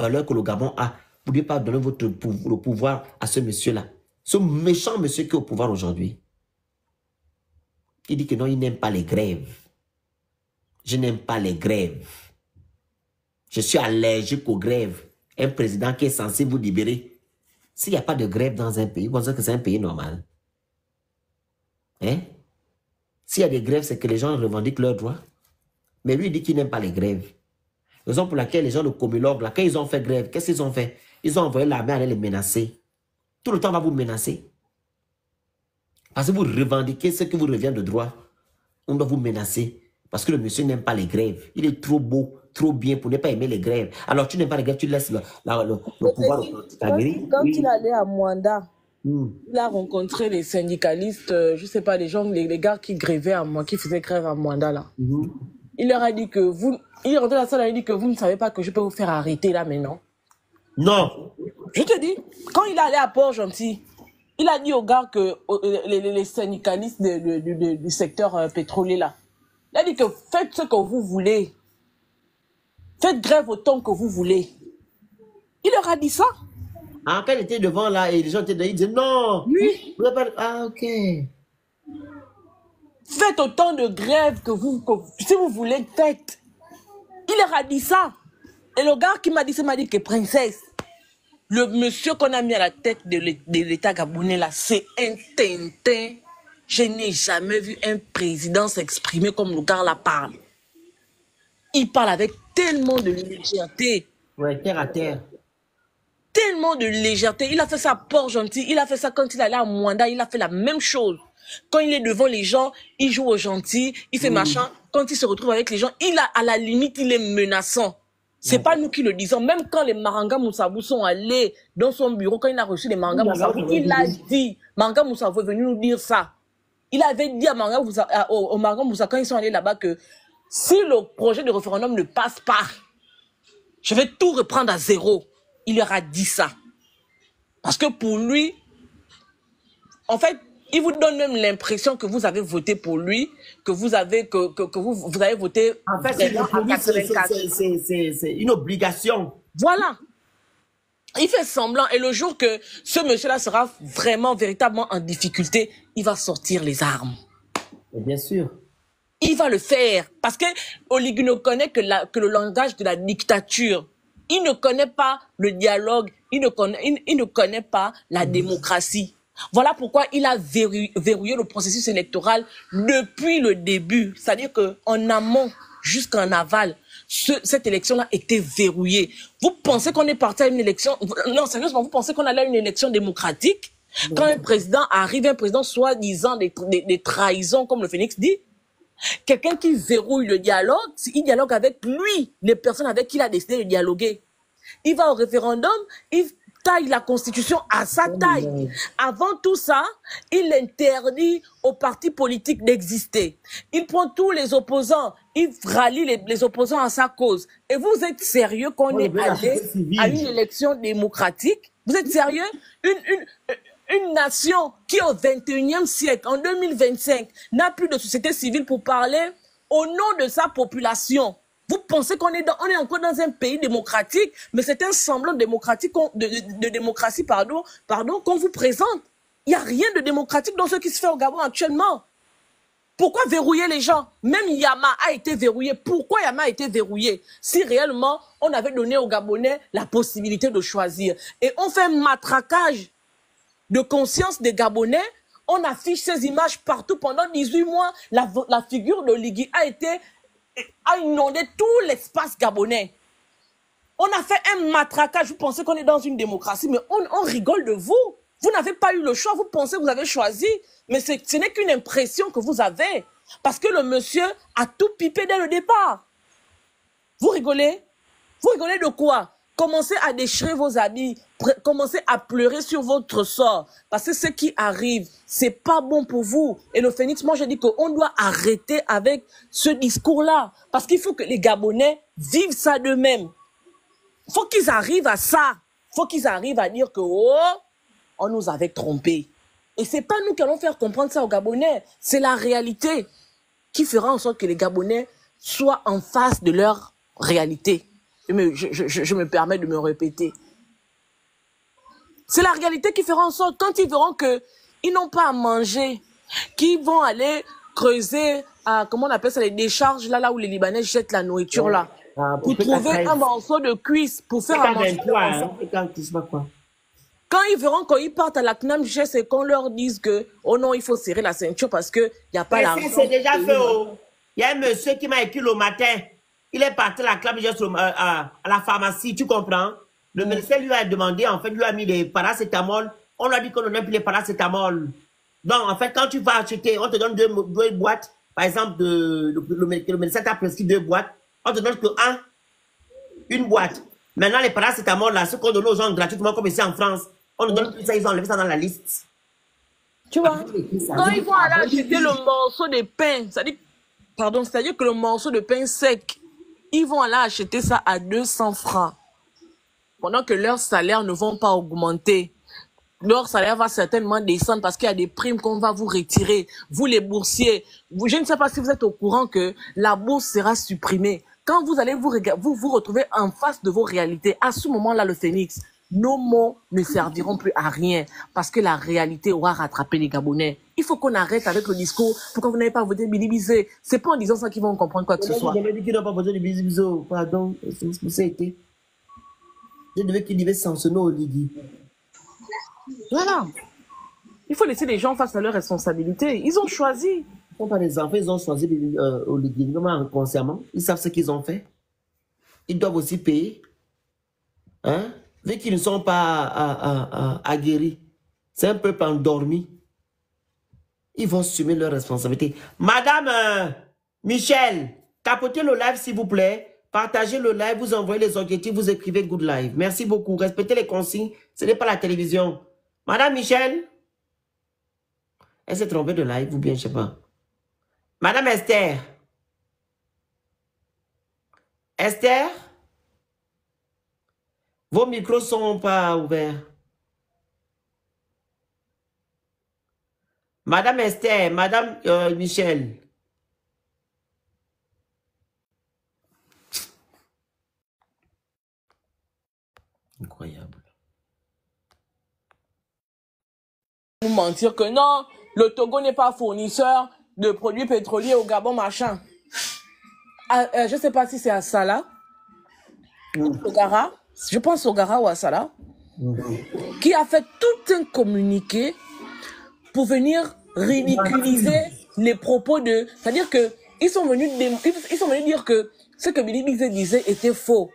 valeur que le Gabon a. Vous ne pouvez pas donner le pouvoir à ce monsieur-là. Ce méchant monsieur qui est au pouvoir aujourd'hui. Il dit que non, il n'aime pas les grèves. Je n'aime pas les grèves. Je suis allergique aux grèves. Un président qui est censé vous libérer. S'il n'y a pas de grève dans un pays, vous pensez que c'est un pays normal. Hein? S'il y a des grèves, c'est que les gens revendiquent leurs droits. Mais lui, il dit qu'il n'aime pas les grèves. Raison pour laquelle les gens de Comilog, là, quand ils ont fait grève, qu'est-ce qu'ils ont fait? Ils ont envoyé l'armée aller les menacer. Tout le temps, on va vous menacer. Parce que vous revendiquez ce qui vous revient de droit. On doit vous menacer. Parce que le monsieur n'aime pas les grèves. Il est trop beau, trop bien pour ne pas aimer les grèves. Alors tu n'aimes pas les grèves, tu laisses le pouvoir de Quand il allait à Mwanda, il a rencontré les syndicalistes, je ne sais pas, les gens, les gars qui grévaient à moi, qui faisaient grève à Mwanda là. Il leur a dit que vous, il est rentré dans la salle, il a dit que vous ne savez pas que je peux vous faire arrêter là maintenant. Non. Je te dis, quand il est allé à Port-Gentil, il a dit aux gars que les syndicalistes du secteur pétrolier là, il a dit que faites ce que vous voulez. Faites grève autant que vous voulez. Il leur a dit ça. Ah, quand il était devant là, et les gens étaient là, ils disaient non. Oui. Ah, ok. Faites autant de grèves que si vous voulez, faites. Il leur a dit ça. Et le gars qui m'a dit ça m'a dit que princesse, le monsieur qu'on a mis à la tête de l'État gabonais là, c'est un Tintin. Je n'ai jamais vu un président s'exprimer comme le gars là parle. Il parle avec tellement de légèreté. Ouais, terre à terre. Tellement de légèreté. Il a fait ça à Port-Gentil. Il a fait ça quand il allait à Mwanda. Il a fait la même chose. Quand il est devant les gens, il joue au gentil. Il fait machin. Quand il se retrouve avec les gens, à la limite, il est menaçant. C'est pas nous qui le disons. Même quand les Maranga Moussabou sont allés dans son bureau, quand il a reçu les Maranga Moussabou, il a dit, Maranga Moussabou est venu nous dire ça. Il avait dit à au Maranga Moussabou, quand ils sont allés là-bas, que si le projet de référendum ne passe pas, je vais tout reprendre à zéro. Il leur a dit ça. Parce que pour lui, en fait, il vous donne même l'impression que vous avez voté pour lui, que vous avez voté. En fait, c'est une obligation. Voilà. Il fait semblant. Et le jour que ce monsieur-là sera vraiment, véritablement en difficulté, il va sortir les armes. Et bien sûr. Il va le faire. Parce que Oligui ne connaît que le langage de la dictature. Il ne connaît pas le dialogue. Il ne connaît pas la démocratie. Voilà pourquoi il a verrouillé le processus électoral depuis le début. C'est-à-dire qu'en amont jusqu'en aval, cette élection-là était verrouillée. Vous pensez qu'on est parti à une élection... Non, sérieusement, vous pensez qu'on allait à une élection démocratique? Quand un président arrive, un président soi-disant des trahisons, comme le Phénix dit, quelqu'un qui verrouille le dialogue, il dialogue avec lui, les personnes avec qui il a décidé de dialoguer. Il va au référendum, il taille la Constitution à sa taille. Avant tout ça, il interdit aux partis politiques d'exister. Il prend tous les opposants, il rallie les opposants à sa cause. Et vous êtes sérieux qu'on est allé à une élection démocratique? Vous êtes sérieux? Une nation qui au 21e siècle, en 2025, n'a plus de société civile pour parler au nom de sa population. Vous pensez qu'on est encore dans un pays démocratique, mais c'est un semblant démocratique de démocratie, pardon, qu'on vous présente. Il n'y a rien de démocratique dans ce qui se fait au Gabon actuellement. Pourquoi verrouiller les gens? Même Yama a été verrouillé. Pourquoi Yama a été verrouillé? Si réellement on avait donné aux Gabonais la possibilité de choisir. Et on fait un matraquage de conscience des Gabonais, on affiche ces images partout pendant 18 mois. La figure d'Oligui a inondé tout l'espace gabonais. On a fait un matraquage. Vous pensez qu'on est dans une démocratie, mais on rigole de vous. Vous n'avez pas eu le choix. Vous pensez que vous avez choisi, mais ce n'est qu'une impression que vous avez. Parce que le monsieur a tout pipé dès le départ. Vous rigolez? Vous rigolez de quoi? Commencez à déchirer vos habits, commencez à pleurer sur votre sort. Parce que ce qui arrive, c'est pas bon pour vous. Et le Phénix, moi je dis qu'on doit arrêter avec ce discours-là. Parce qu'il faut que les Gabonais vivent ça d'eux-mêmes. Il faut qu'ils arrivent à ça. Il faut qu'ils arrivent à dire que, oh, on nous avait trompés. Et c'est pas nous qui allons faire comprendre ça aux Gabonais. C'est la réalité qui fera en sorte que les Gabonais soient en face de leur réalité. je me permets de me répéter. C'est la réalité qui fera en sorte, quand ils verront qu'ils n'ont pas à manger, qu'ils vont aller creuser, comment on appelle ça, les décharges, là où les Libanais jettent la nourriture, là, pour trouver un morceau de cuisse, pour faire un manger. Quand ils verront qu'ils partent à la CNAM, c'est qu'on leur dise que, oh non, il faut serrer la ceinture parce qu'il n'y a pas l'argent. C'est déjà fait. Il y a un monsieur qui m'a écrit le matin. Il est parti à la CNAM à la pharmacie, tu comprends? Le médecin lui a demandé, en fait, lui a mis des paracétamol. On lui a dit qu'on n'a plus les paracétamol. Donc, en fait, quand tu vas acheter, on te donne deux boîtes. Par exemple, le médecin t'a prescrit 2 boîtes. On te donne que une boîte. Maintenant, les paracétamol, là, ce qu'on donne aux gens gratuitement, comme ici en France, on nous donne tout ça, ils ont enlevé ça dans la liste. Tu vois, quand ils vont aller acheter le morceau de pain, c'est-à-dire que le morceau de pain sec, ils vont aller acheter ça à 200 francs. Pendant que leurs salaires ne vont pas augmenter. Leur salaire va certainement descendre parce qu'il y a des primes qu'on va vous retirer. Vous, les boursiers, je ne sais pas si vous êtes au courant que la bourse sera supprimée. Quand vous allez vous retrouver en face de vos réalités, à ce moment-là, le Phénix, nos mots ne serviront plus à rien parce que la réalité aura rattrapé les Gabonais. Il faut qu'on arrête avec le discours. Pourquoi vous n'avez pas voté Bilibizé? C'est pas en disant ça qu'ils vont comprendre quoi que ce soit. Je dit qu'ils n'ont pas voté Bilibizé. Pardon, ça a été. Je devais qu'il devait sanctionner Oligi. Voilà. Il faut laisser les gens face à leurs responsabilités. Ils ont choisi. Ils ne sont pas des enfants, ils ont choisi Oligi. Consciemment, ils savent ce qu'ils ont fait. Ils doivent aussi payer. Hein? Vu qu'ils ne sont pas aguerris, c'est un peuple endormi. Ils vont assumer leurs responsabilités. Madame Michel, capotez le live s'il vous plaît. Partagez le live, vous envoyez les objectifs, vous écrivez Good Live. Merci beaucoup. Respectez les consignes. Ce n'est pas la télévision. Madame Michel, elle s'est trompée de live ou bien je ne sais pas. Madame Esther. Esther, vos micros ne sont pas ouverts. Madame Esther, Madame Michel. Incroyable. Vous mentir que non, le Togo n'est pas fournisseur de produits pétroliers au Gabon, machin. Je ne sais pas si c'est à Sala, au Gara, je pense au Gara ou à Sala, qui a fait tout un communiqué pour venir ridiculiser les propos de... C'est-à-dire qu'ils sont venus dire que ce que Bilibizé disait était faux.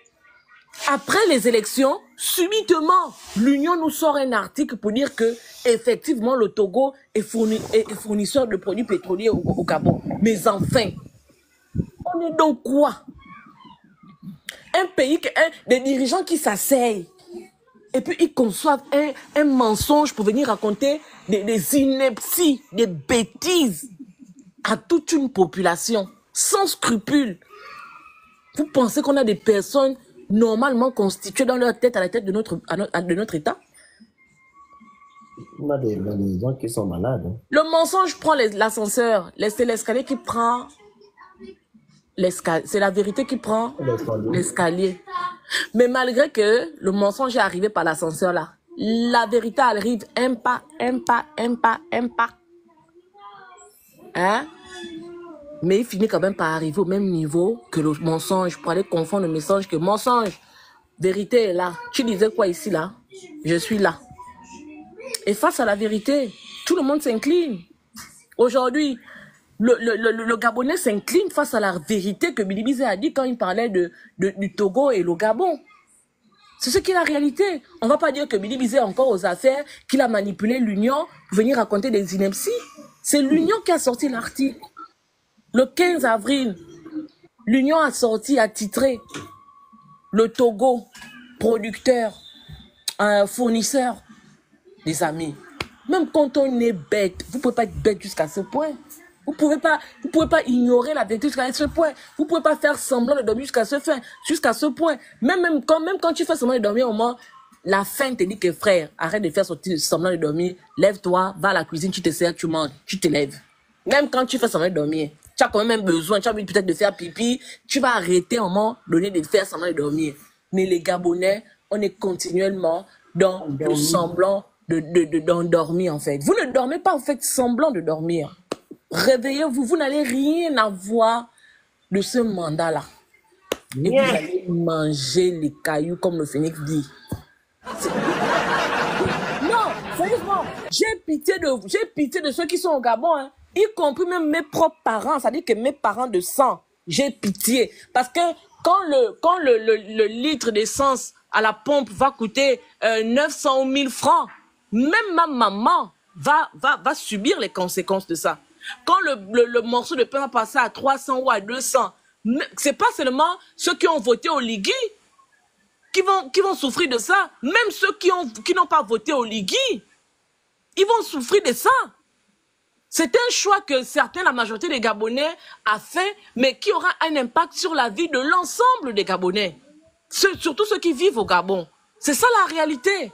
Après les élections, subitement, l'Union nous sort un article pour dire que effectivement le Togo est fournisseur de produits pétroliers au Gabon. Mais enfin, on est donc quoi? Un pays, des dirigeants qui s'asseyent et puis ils conçoivent un mensonge pour venir raconter des inepties, des bêtises à toute une population, sans scrupules. Vous pensez qu'on a des personnes normalement constituées dans leur tête, à la tête de notre État? On a des gens qui sont malades. Hein. Le mensonge prend l'ascenseur, c'est l'escalier qui prend l'escalier. C'est la vérité qui prend l'escalier. Mais malgré que le mensonge est arrivé par l'ascenseur là, la vérité arrive un pas. Hein? Mais il finit quand même par arriver au même niveau que le mensonge, pour aller confondre le message que mensonge. Vérité est là. Tu disais quoi ici là? Je suis là. Et face à la vérité, tout le monde s'incline. Aujourd'hui, le Gabonais s'incline face à la vérité que Bilibizé a dit quand il parlait du Togo et le Gabon. C'est ce qui est la réalité. On ne va pas dire que Bilibizé est encore aux affaires, qu'il a manipulé l'Union pour venir raconter des inepties. C'est l'Union qui a sorti l'article. Le 15 avril, l'Union a titré le Togo, producteur, fournisseur. Les amis, même quand on est bête, vous ne pouvez pas être bête jusqu'à ce point. Vous pouvez pas ignorer la vérité jusqu'à ce point. Vous ne pouvez pas faire semblant de dormir jusqu'à ce point. Même quand tu fais semblant de dormir, au moins, la faim te dit que frère, arrête de faire semblant de dormir, lève-toi, va à la cuisine, tu te sers, tu manges, tu te lèves. Même quand tu fais semblant de dormir, tu as quand même besoin, tu as envie peut-être de faire pipi, tu vas arrêter au moment donné de faire semblant de dormir. mais les Gabonais, on est continuellement dans le semblant d'endormir, en fait. Vous ne dormez pas, vous faites semblant de dormir. Réveillez-vous, vous n'allez rien avoir de ce mandat-là. Et vous allez manger les cailloux, comme le phénix dit. Non, sérieusement, j'ai pitié de ceux qui sont au Gabon, hein, y compris même mes propres parents, c'est-à-dire que mes parents de sang, j'ai pitié. Parce que quand le litre d'essence à la pompe va coûter 900 ou 1000 francs, même ma maman va subir les conséquences de ça. Quand le morceau de pain va passer à 300 ou à 200, c'est pas seulement ceux qui ont voté au Ligui qui vont souffrir de ça. Même ceux qui n'ont pas voté au Ligui, ils vont souffrir de ça. C'est un choix que la majorité des Gabonais a fait, mais qui aura un impact sur la vie de l'ensemble des Gabonais. Surtout ceux qui vivent au Gabon. C'est ça la réalité.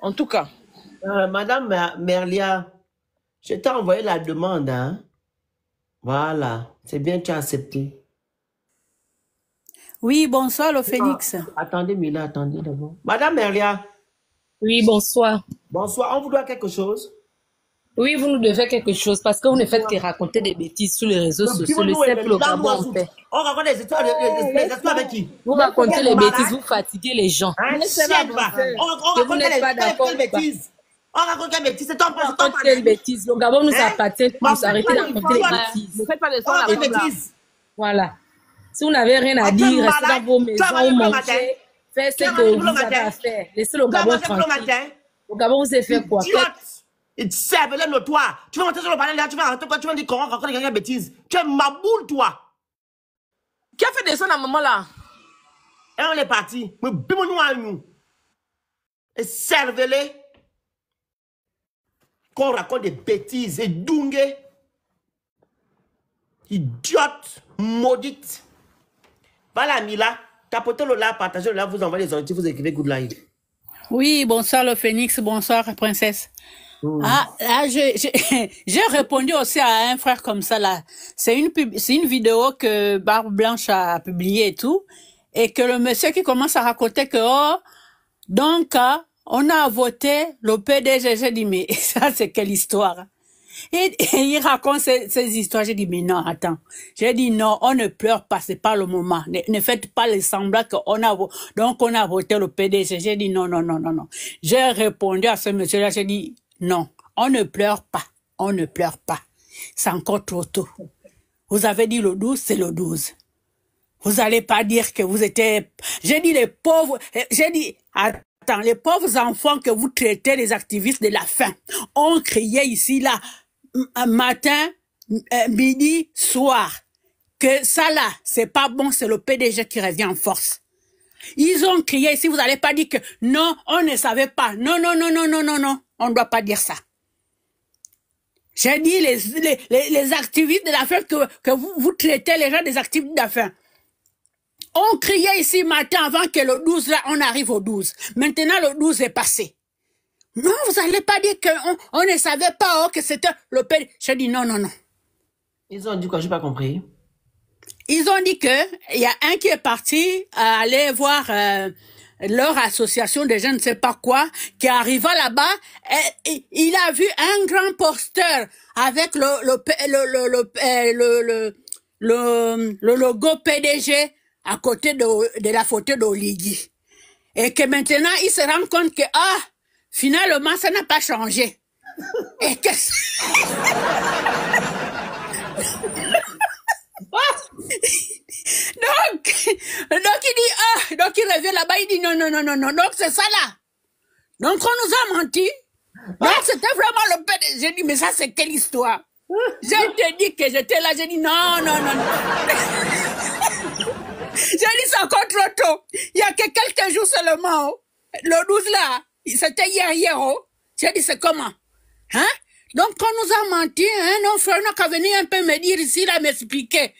En tout cas. Madame Merlia, je t'ai envoyé la demande. Hein? Voilà. C'est bien, tu as accepté. Oui, bonsoir, le Phénix. Attendez, Mila, attendez d'abord. Madame Merlia. Oui, bonsoir. Bonsoir, on vous doit quelque chose? Oui, vous nous devez quelque chose parce que vous ne faites que raconter des bêtises sur les réseaux sociaux. Le simple Gabon en fait. On raconte des histoires, avec qui? Vous racontez les bêtises, vous fatiguez les gens. On raconte quelle bêtise? On raconte quelle bêtise? C'est ton raconte quelle bêtise? Le Gabon nous appartient tous. Arrêtez de raconter les bêtises. Ne faites pas des soins bêtises. Voilà. Si vous n'avez rien à dire, restez dans vos maisons, mangez, faites ce que vous avez à faire. Laissez le Gabon tranquille. Au Gabon, vous avez fait quoi? Il te serve les notoires. Tu vas monter sur le panel là, tu vas raconter quoi? Tu vas dire qu'on raconte des bêtises. Tu es ma boule, toi. Qui a fait descendre à un moment là? Et on est parti. Mais bimons-nous à nous. Et servez-les. Qu'on raconte des bêtises. Et dungue. Idiote. Maudite. Voilà, Mila. Tapotez-le là, partagez-le là, vous envoyez les objectifs, vous écrivez good live. Oui, bonsoir le Phénix, bonsoir princesse. Ah, là, j'ai répondu aussi à un frère comme ça là. C'est une vidéo que Barbe Blanche a publiée et tout, et que le monsieur qui commence à raconter que donc on a voté le PDG. J'ai dit mais ça c'est quelle histoire? Et il raconte ces histoires. J'ai dit mais non, attends. J'ai dit non, on ne pleure pas, c'est pas le moment. Ne faites pas les semblants qu'on a voté le PDG. J'ai dit non. J'ai répondu à ce monsieur-là, j'ai dit non, on ne pleure pas, c'est encore trop tôt. Vous avez dit le 12, c'est le 12. Vous allez pas dire que vous étiez... J'ai dit les pauvres... J'ai dit... Attends, les pauvres enfants que vous traitez les activistes de la faim. On criait ici, là, matin, midi, soir. Que ça, là, c'est pas bon, c'est le PDG qui revient en force. Ils ont crié ici, vous allez pas dire que non, on ne savait pas. Non. On ne doit pas dire ça. J'ai dit les activistes de la faim que vous traitez les gens des activistes de la faim. On criait ici matin avant que le 12, là, on arrive au 12. Maintenant, le 12 est passé. Non, vous allez pas dire qu'on ne savait pas que c'était le PDG. J'ai dit non. Ils ont dit quoi? J'ai pas compris. Ils ont dit que il y a un qui est parti aller voir leur association de je ne sais pas quoi, qui arriva là-bas, et il a vu un grand poster avec le logo PDG à côté de la photo d'Oligui. Et que maintenant, il se rend compte que, finalement, ça n'a pas changé. Et que... Donc il dit, donc il revient là-bas, il dit non, donc c'est ça là. Donc on nous a menti. Donc c'était vraiment le PDG. J'ai dit, mais ça c'est quelle histoire? Je te dis que j'étais là, j'ai dit non. J'ai dit c'est encore trop tôt. Il y a que quelques jours seulement. Le 12 là, c'était hier. J'ai dit c'est comment? Hein? Donc, on nous a menti, non, frère, on n'a qu'à venir un peu me dire ici, là, m'expliquer.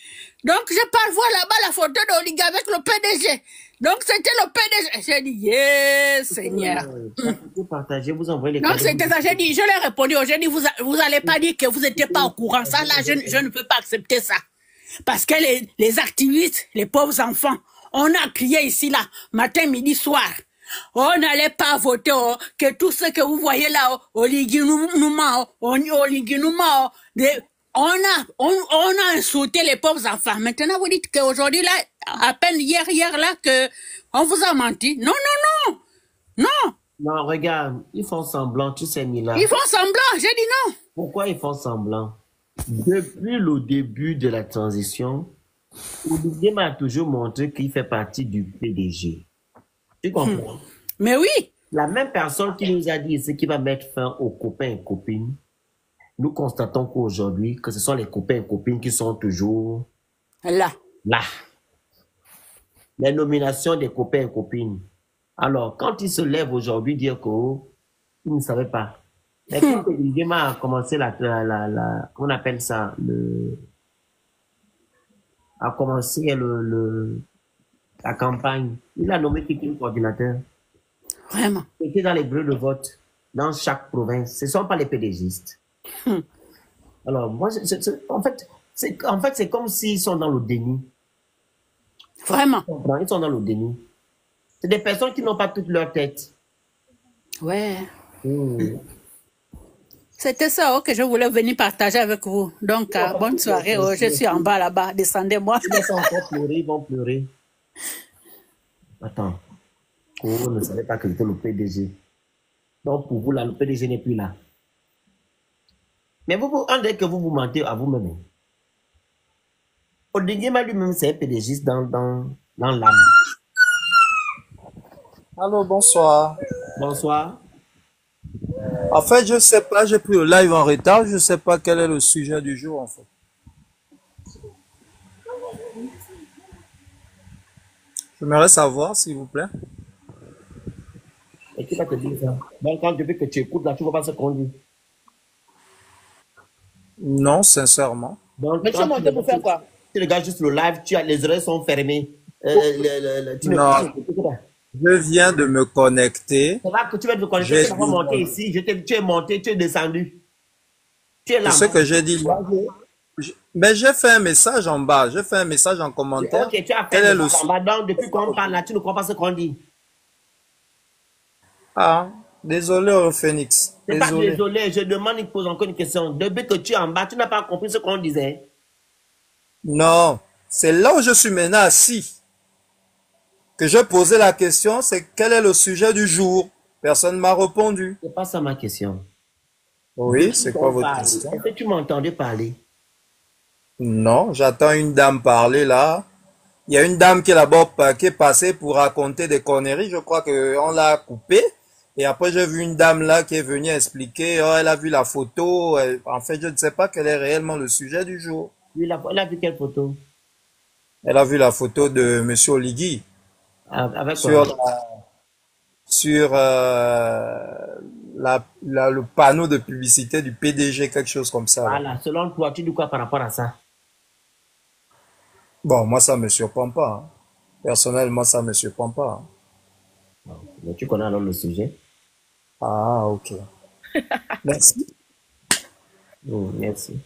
Donc, je pars voir là-bas la photo d'Oliga avec le PDG. Donc, c'était le PDG. J'ai dit, yes, Seigneur. Vous partagez, vous envoyez les Donc, c'était ça, j'ai dit, je l'ai répondu, j'ai dit, vous allez pas dire que vous n'étiez pas au courant. Ça, là, je ne peux pas accepter ça. Parce que les activistes, les pauvres enfants, on a crié ici, là, matin, midi, soir. On n'allait pas voter, oh, que tout ce que vous voyez là, oh, on a insulté les pauvres enfants. Maintenant, vous dites qu'aujourd'hui, là, à peine hier là, que on vous a menti. Non, non, non, non. Non, regarde, ils font semblant, tu sais, Mila. Ils font semblant, j'ai dit non. Pourquoi ils font semblant? Depuis le début de la transition, Olivier m'a toujours montré qu'il fait partie du PDG. Tu comprends? Mais oui. La même personne qui nous a dit ici qu'il va mettre fin aux copains et copines, nous constatons qu'aujourd'hui, que ce sont les copains et copines qui sont toujours là. Les nominations des copains et copines. Alors, quand il se lève aujourd'hui dire qu'il ne savait pas. Mais quand Olivier m'a commencé on appelle ça, a commencé la campagne, il a nommé quelqu'un coordinateur. Vraiment. C'était dans les bureaux de vote, dans chaque province. Ce ne sont pas les PDGistes. Alors, moi, en fait, c'est comme s'ils sont dans le déni. Vraiment. Ils sont dans le déni. C'est des personnes qui n'ont pas toute leur tête. Ouais. C'était ça que je voulais venir partager avec vous. Donc, bonne soirée. Je suis en bas là-bas. Descendez-moi. Ils vont encore pleurer, ils vont pleurer. Attends. Vous ne savez pas que c'était le PDG. Donc, pour vous, là, le PDG n'est plus là. Mais vous, on dirait que vous mentez à vous-même. Odinguema lui-même, c'est un PDG dans l'âme. Allô, bonsoir. Bonsoir. En fait, je sais pas, j'ai pris le live en retard, je sais pas quel est le sujet du jour, en fait. J'aimerais savoir, s'il vous plaît. Et qui va te dire ça? Donc, quand depuis que tu écoutes, là, tu ne vois pas ce qu'on dit. Non, sincèrement. Donc, Mais tu es monté pour faire quoi? Tu regardes juste le live, les oreilles sont fermées. Non. Je viens de me connecter. C'est là que tu vas te connecter, tu vas monter ici. Tu es monté, tu es descendu. Tu es là. C'est ce que j'ai dit. Mais j'ai fait un message en bas, j'ai fait un message en commentaire. Ok, tu as fait un message en bas. Donc, depuis qu'on parle là, tu ne comprends pas ce qu'on dit. Ah, désolé, Phoenix. C'est pas désolé, je demande, il pose encore une question. Depuis que tu es en bas, tu n'as pas compris ce qu'on disait. Non, c'est là où je suis maintenant assis que je posais la question, c'est quel est le sujet du jour? Personne ne m'a répondu. C'est pas ça ma question. Oui, c'est quoi votre question? Est-ce que tu m'entendais parler? Non, j'attends une dame parler là. Il y a une dame qui est là-bas, qui est passée pour raconter des conneries. Je crois qu'on l'a coupée. Et après, j'ai vu une dame là qui est venue expliquer, oh, elle a vu la photo. En fait, je ne sais pas quel est réellement le sujet du jour. Oui, elle a vu quelle photo? Elle a vu la photo de Monsieur Oligui. Avec sur le panneau de publicité du PDG, quelque chose comme ça. Voilà, selon toi, tu dis quoi par rapport à ça? Bon, moi, ça me surprend pas. Hein. Personnellement, ça me surprend pas. Hein. Mais tu connais alors le sujet? Ah, ok. Merci. Merci.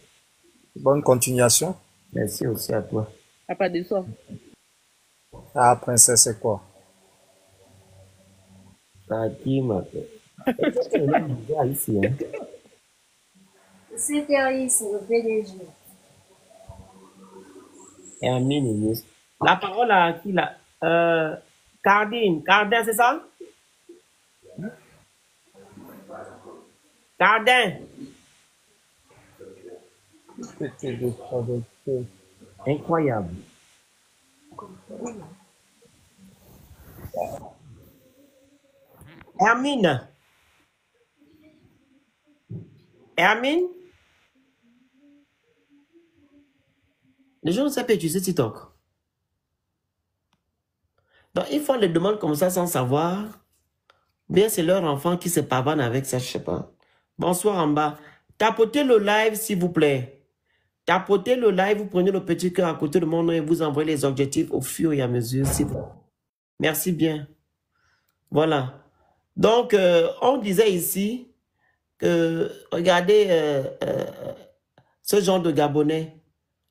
Bonne continuation. Merci aussi à toi. À pas de ça. Ah, princesse, c'est quoi? Fatima. Ici, hein? C'était c'est le PDG. Et un ministre. La parole à qui là? Cardin, c'est ça? Cardin. Incroyable. Hermine. Hermine? Les gens ne savent pas utiliser TikTok. Donc, ils font des demandes comme ça sans savoir. Bien, c'est leur enfant qui se pavane avec ça, je ne sais pas. Bonsoir en bas. Tapotez le live, s'il vous plaît. Tapotez le live, vous prenez le petit cœur à côté de mon nom et vous envoyez les objectifs au fur et à mesure, s'il vous plaît. Merci bien. Voilà. Donc, on disait ici que, regardez, ce genre de Gabonais,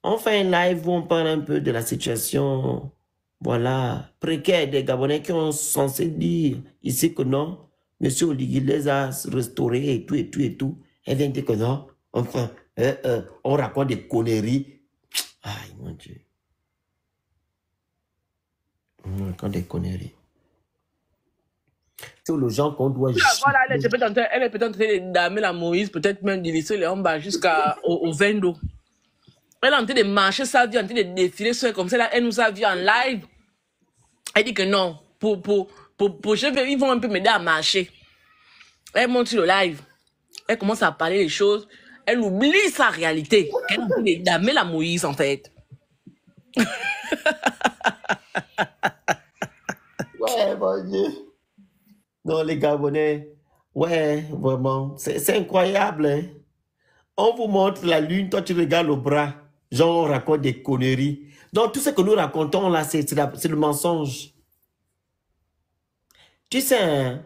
On fait un live où on parle un peu de la situation, voilà, précaire des Gabonais qui ont censé dire ici que non, M. Oligui les a restaurés et tout, et tout, et tout. Elle vient dire que non, enfin, on raconte des conneries. Aïe, mon Dieu. On raconte des conneries. C'est le genre qu'on doit... Voilà, elle est peut-être en train d'amener la Moïse, peut-être même d'illuster les Homba jusqu'au Vendo. Elle est en train de marcher sa vie, en train de défiler sur elle comme ça. Là, elle nous a vu en live. Elle dit que non, ils vont un peu m'aider à marcher. Elle monte sur le live. Elle commence à parler des choses. Elle oublie sa réalité. Elle est en train de damer la Moïse, en fait. Ouais, mon Dieu. Non, les Gabonais, ouais, vraiment, c'est incroyable. Hein? On vous montre la lune, toi tu regardes le bras. Genre, on raconte des conneries. Donc, tout ce que nous racontons là, c'est le mensonge. Tu sais, hein?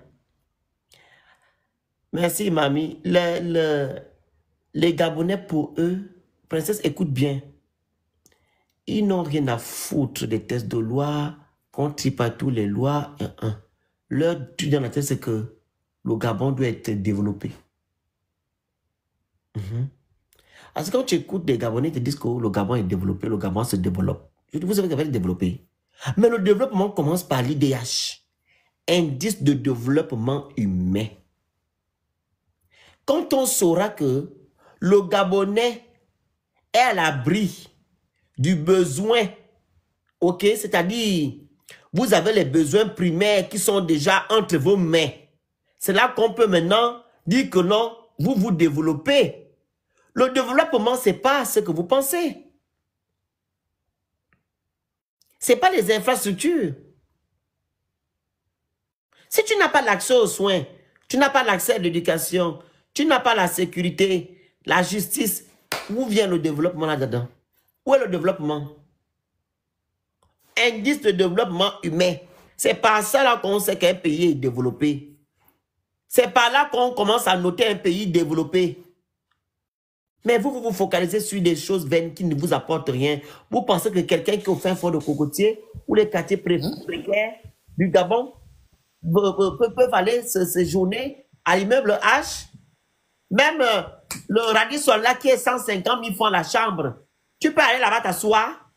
Merci, mamie. Les Gabonais, pour eux, princesse, écoute bien. Ils n'ont rien à foutre des tests de loi, qu'on tripe à tous les lois. Leur truc dans la tête, c'est que le Gabon doit être développé. Parce que quand tu écoutes des Gabonais, ils te disent que le Gabon est développé, le Gabon se développe. Vous savez qu'il va être développé. Mais le développement commence par l'IDH, indice de développement humain. Quand on saura que le Gabonais est à l'abri du besoin, ok, c'est-à-dire, vous avez les besoins primaires qui sont déjà entre vos mains. C'est là qu'on peut maintenant dire que non, vous vous développez. Le développement, ce n'est pas ce que vous pensez. Ce n'est pas les infrastructures. Si tu n'as pas l'accès aux soins, tu n'as pas l'accès à l'éducation, tu n'as pas la sécurité, la justice, où vient le développement là-dedans? Où est le développement? Indice de développement humain. C'est par ça là qu'on sait qu'un pays est développé. C'est par là qu'on commence à noter un pays développé. Mais vous vous focalisez sur des choses vaines qui ne vous apportent rien. Vous pensez que quelqu'un qui est au fin fond de Cocotier ou les quartiers précaires du Gabon peuvent aller se séjourner à l'immeuble H? Même le Radisson là qui est 150 000 francs la chambre, tu peux aller là-bas t'asseoir.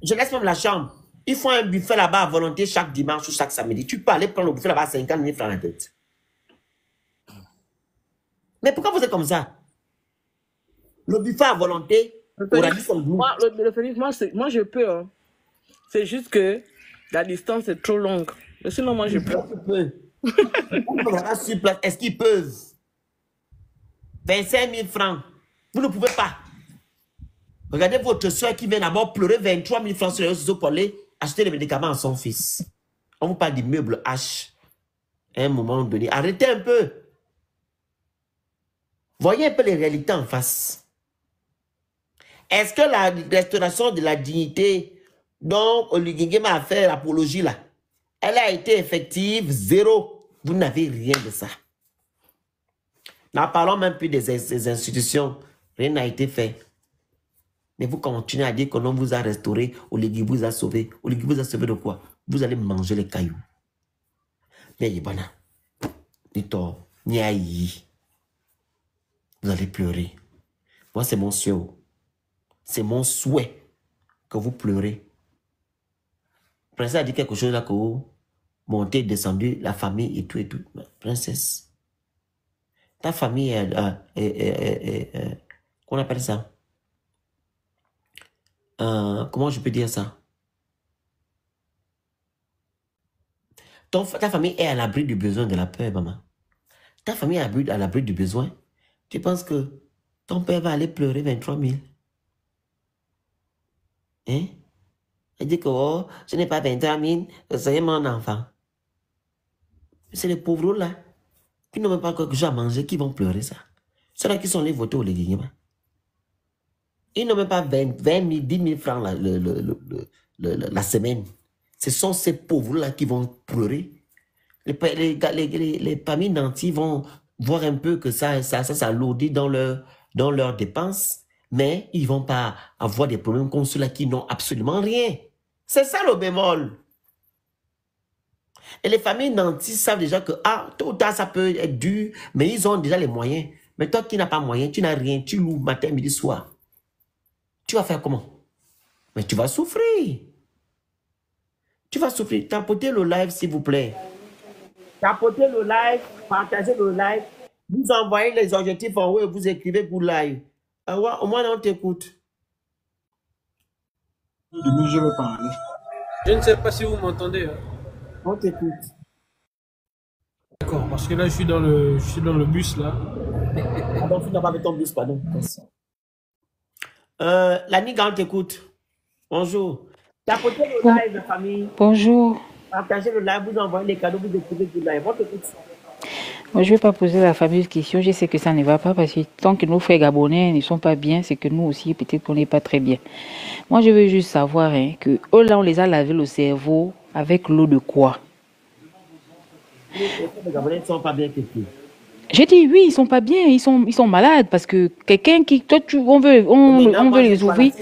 Je laisse même la chambre. Ils font un buffet là-bas à volonté chaque dimanche ou chaque samedi. Tu peux aller prendre le buffet là-bas à 50 000 francs la tête. Mais pourquoi vous êtes comme ça? Le buffet à volonté, moi je peux. Hein. C'est juste que la distance est trop longue. Mais sinon, moi je peux. Est-ce qu'ils peuvent? 25 000 francs. Vous ne pouvez pas. Regardez votre soeur qui vient d'abord pleurer 23 000 francs sur les réseaux pour aller acheter les médicaments à son fils. On vous parle d'immeuble H. À un moment donné, arrêtez un peu. Voyez un peu les réalités en face. Est-ce que la restauration de la dignité dont Oligui Nguema a fait l'apologie là, elle a été effective? Zéro. Vous n'avez rien de ça. N'en parlons même plus des institutions. Rien n'a été fait. Mais vous continuez à dire que l'on vous a restauré, Oligui vous a sauvé. Oligui vous a sauvé de quoi? Vous allez manger les cailloux. Mais Yibana, Nito, Niaï. Vous allez pleurer. Moi, c'est mon souhait. C'est mon souhait que vous pleurez. Princesse a dit quelque chose là que vous montez, descendu, la famille et tout et tout. Princesse, ta famille qu'on appelle ça? Comment je peux dire ça? Ta famille est à l'abri du besoin de la peur, maman. Ta famille est à l'abri du besoin. Tu penses que ton père va aller pleurer 23 000? Hein? Il dit que oh, ce n'est pas 23 000, c'est mon enfant. C'est les pauvres là, qui n'ont même pas quelque chose à manger, qui vont pleurer ça. Ceux-là qui sont les votés au Léguéma. Ils n'ont même pas 20 000, 10 000 francs la semaine. Ce sont ces pauvres-là qui vont pleurer. Les familles nantis vont voir un peu que ça alourdit dans leurs dépenses. Mais ils ne vont pas avoir des problèmes comme ceux-là qui n'ont absolument rien. C'est ça le bémol. Et les familles nantis savent déjà que, tôt ou tard, ça peut être dur, mais ils ont déjà les moyens. Mais toi qui n'as pas moyen, tu n'as rien, tu loues matin, midi, soir. Tu vas faire comment? Mais tu vas souffrir. Tu vas souffrir. Tapotez le live, s'il vous plaît. Tapotez le live, partagez le live. Vous envoyez les objectifs en haut et vous écrivez pour live. Au moins, on t'écoute. Je veux parler. Je ne sais pas si vous m'entendez. Hein. On t'écoute. D'accord, parce que là, je suis dans le bus, là. Donc, tu n'as pas avec ton bus, pardon. La Niga, on t'écoute. Bonjour. Tapotez le live, la famille. Bonjour. Partagez le live, vous envoyez les cadeaux, vous écrivez du live. On t'écoute. Moi, je ne vais pas poser la fameuse question. Je sais que ça ne va pas parce que tant que nos frères gabonais ne sont pas bien, c'est que nous aussi, peut-être qu'on n'est pas très bien. Moi, je veux juste savoir que là, on les a lavé le cerveau avec l'eau de quoi? Les Gabonais ne sont pas bien. J'ai dit oui, ils sont pas bien, ils sont malades parce que quelqu'un qui, toi, on veut les ouvrir.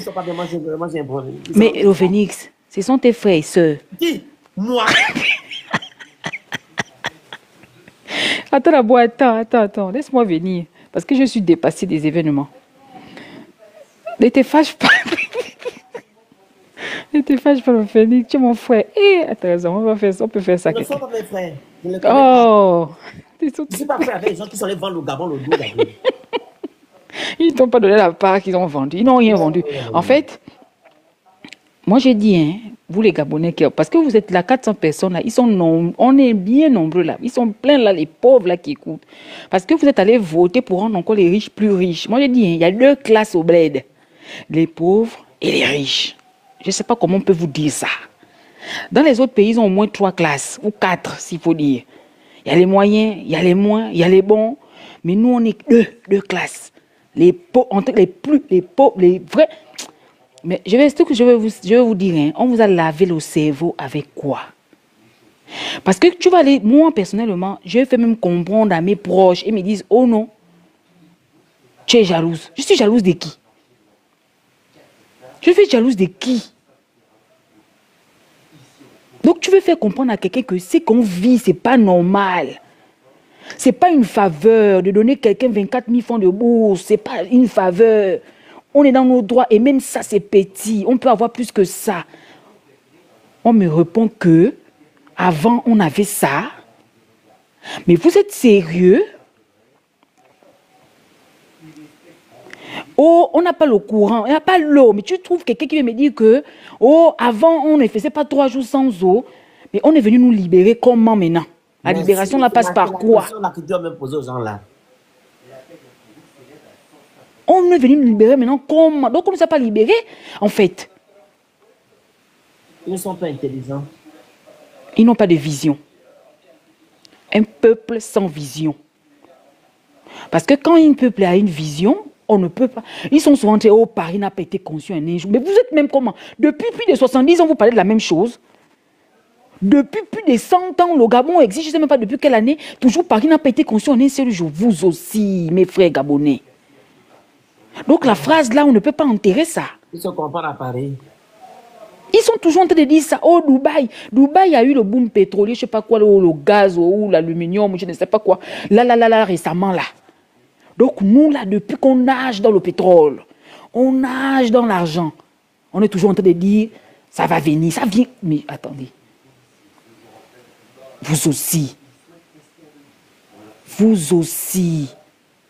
Mais au Phoenix, ce sont tes frères et sœurs. Qui? Moi. Attends, laisse-moi venir. Parce que je suis dépassée des événements. Ne te fâche pas. Ne te fâche pas, le Phoenix. Tu es mon frère. Attends, on peut faire ça. Ce ne sont pas mes frères. Oh. Je ne suis pas frère avec les gens qui sont allés vendre au Gabon le dos. Ils ne t'ont pas donné la part qu'ils ont vendue. Ils n'ont rien vendu. En fait, moi j'ai dit, vous les Gabonais, parce que vous êtes là, 400 personnes là, on est bien nombreux là. Ils sont pleins là, les pauvres là qui écoutent. Parce que vous êtes allés voter pour rendre encore les riches plus riches. Moi j'ai dit, il y a deux classes au bled. Les pauvres et les riches. Je ne sais pas comment on peut vous dire ça. Dans les autres pays, ils ont au moins 3 classes, ou 4 s'il faut dire. Il y a les moyens, il y a les moins, il y a les bons. Mais nous, on est deux classes. Les pauvres, les pauvres, les vrais. Mais je vais vous dire, on vous a lavé le cerveau avec quoi? Parce que tu vas aller, moi personnellement, je fais même comprendre à mes proches et me disent, oh non, tu es jalouse. Je suis jalouse de qui? Je suis jalouse de qui? Donc tu veux faire comprendre à quelqu'un que ce qu'on vit, c'est pas normal. C'est pas une faveur de donner quelqu'un 24 000 francs de bourse. C'est pas une faveur. On est dans nos droits et même ça c'est petit. On peut avoir plus que ça. On me répond que avant on avait ça. Mais vous êtes sérieux? Oh, on n'a pas le courant, il n'y a pas l'eau. Mais tu trouves quelqu'un qui vient me dire que, oh, avant, on ne faisait pas 3 jours sans eau. Mais on est venu nous libérer comment maintenant? La libération, la passe par quoi? On est venu nous libérer maintenant comment? Donc on ne s'est pas libérés, en fait. Ils ne sont pas intelligents. Ils n'ont pas de vision. Un peuple sans vision. Parce que quand un peuple a une vision, on ne peut pas. Ils sont souvent dit, oh, Paris n'a pas été conçu un jour. Mais vous êtes même comment? Depuis plus de 70 ans, vous parlez de la même chose. Depuis plus de 100 ans, le Gabon existe, je ne sais même pas depuis quelle année. Toujours Paris n'a pas été conçu en un seul jour. Vous aussi, mes frères gabonais. Donc la phrase là, on ne peut pas enterrer ça. Ils se comparent à Paris. Ils sont toujours en train de dire ça. Oh, Dubaï. Dubaï a eu le boom pétrolier, je ne sais pas quoi, le gaz ou l'aluminium, je ne sais pas quoi. Là, récemment, là. Donc, nous, là, depuis qu'on nage dans le pétrole, on nage dans l'argent, on est toujours en train de dire, ça va venir, ça vient. Mais attendez. Vous aussi.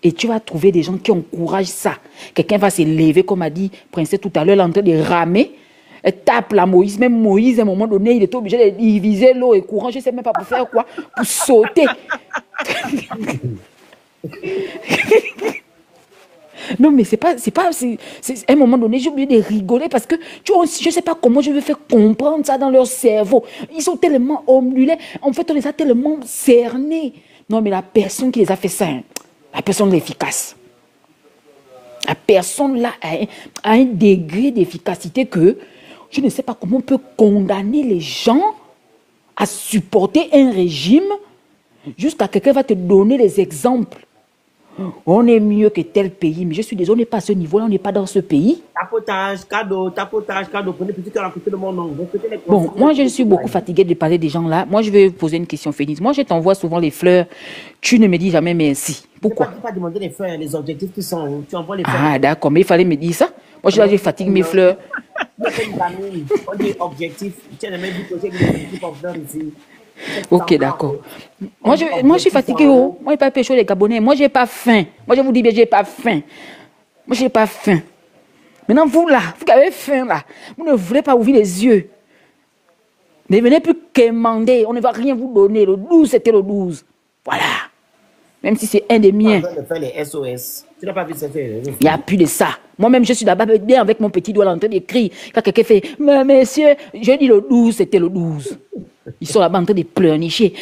Et tu vas trouver des gens qui encouragent ça. Quelqu'un va se lever, comme a dit Princesse tout à l'heure, en train de ramer. Elle tape la Moïse. Même Moïse, à un moment donné, il était obligé de diviser l'eau et courant. Je ne sais même pas pour faire quoi. Pour sauter. Non, mais c'est à un moment donné, j'ai oublié de rigoler parce que je ne sais pas comment je vais faire comprendre ça dans leur cerveau. Ils sont tellement omnulés. En fait, on les a tellement cernés. Non, mais la personne qui les a fait ça, la personne efficace. La personne là a un degré d'efficacité que je ne sais pas comment on peut condamner les gens à supporter un régime jusqu'à quelqu'un va te donner les exemples on est mieux que tel pays. Mais je suis désolé, on n'est pas à ce niveau-là, on n'est pas dans ce pays. Tapotage, cadeau, prenez petit cœur à côté de mon nom. Bon, moi, je suis beaucoup fatiguée de parler des gens là. Moi, je vais poser une question, Phénix. Moi, je t'envoie souvent les fleurs. Tu ne me dis jamais merci. Pourquoi? Tu ne pas demander les fleurs, les objectifs qui sont. Tu envoies les fleurs. Ah, d'accord, mais il fallait me dire ça. Moi, je fatigue mes fleurs. On dit objectif. Tu as même dit que j'ai des objectifs en fleurs ici. Ok, d'accord. Moi, je suis fatiguée. Oh. Moi, je n'ai pas pécho les Gabonais. Moi, je n'ai pas faim. Moi, je vous dis bien, je n'ai pas faim. Moi, je n'ai pas faim. Maintenant, vous là, vous qui avez faim là, vous ne voulez pas ouvrir les yeux. Ne venez plus quémander. On ne va rien vous donner. Le 12, c'était le 12. Voilà. Même si c'est un des miens. On va faire les SOS. Tu n'as pas vu ça faire. Il n'y a plus de ça. Moi-même, je suis là-bas bien avec mon petit doigt en train d'écrire. Quand quelqu'un fait, mais monsieur, je dis le 12, c'était le 12. Ils sont là-bas en train de pleurnicher.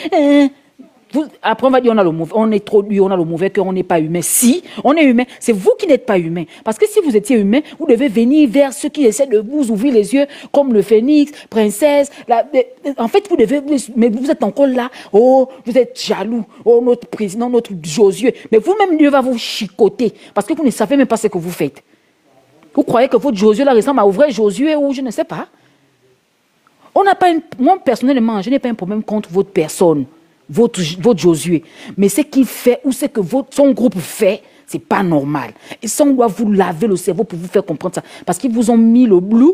Après, on va dire on a le mauvais, on est trop dur, on a le mauvais cœur, on n'est pas humain. Si, on est humain, c'est vous qui n'êtes pas humain. Parce que si vous étiez humain, vous devez venir vers ceux qui essaient de vous ouvrir les yeux, comme le phénix, princesse. En fait, vous devez, mais vous êtes encore là. Oh, vous êtes jaloux. Oh, notre président, notre Josué. Mais vous-même, Dieu va vous chicoter. Parce que vous ne savez même pas ce que vous faites. Vous croyez que votre Josué là ressemble à un vrai Josué ou je ne sais pas. On n'a pas moi, personnellement, je n'ai pas un problème contre votre personne. Votre Josué. Mais ce qu'il fait ou ce que son groupe fait, c'est pas normal. Et ça, on doit vous laver le cerveau pour vous faire comprendre ça. Parce qu'ils vous ont mis le blue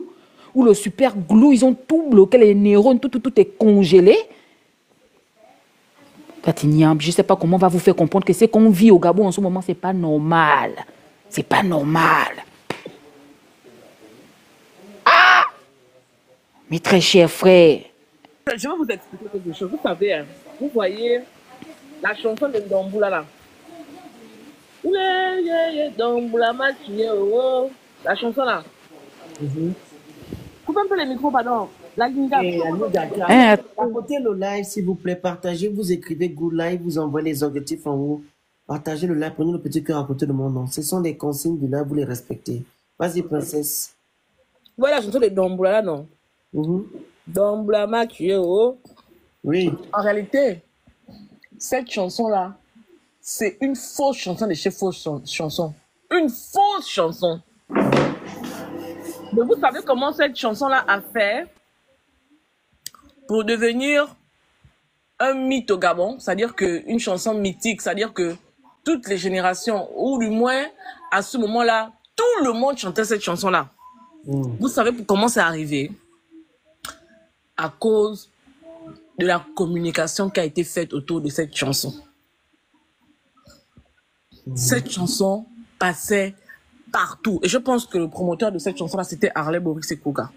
ou le super glue, ils ont tout bloqué, les neurones, tout est congelé. Katignam, je ne sais pas comment on va vous faire comprendre que ce qu'on vit au Gabon en ce moment, c'est pas normal. C'est pas normal. Ah! Mes très chers frères. Je vais vous expliquer quelque chose. Vous savez, hein, vous voyez la chanson de Ndomboula là. Ndomboula m'a tué, oh. La chanson là. Coupez un peu les micros, pardon. La Linga. Partagez le live, s'il vous plaît. Partagez, vous écrivez Good Live, vous envoyez les objectifs en haut. Partagez le live, prenez le petit cœur à côté de mon nom. Ce sont des consignes du live, vous les respectez. Vas-y, princesse. Voilà la chanson de Ndomboula là, non? Ndomboula m'a tué, oh. Oui. En réalité, cette chanson-là, c'est une fausse chanson de chez fausse chanson. Une fausse chanson. Mais vous savez comment cette chanson-là a fait pour devenir un mythe au Gabon? C'est-à-dire qu'une chanson mythique, c'est-à-dire que toutes les générations, ou du moins à ce moment-là, tout le monde chantait cette chanson-là. Vous savez comment c'est arrivé? À cause de la communication qui a été faite autour de cette chanson. Cette chanson passait partout. Et je pense que le promoteur de cette chanson-là, c'était Harley Boris Sekouga.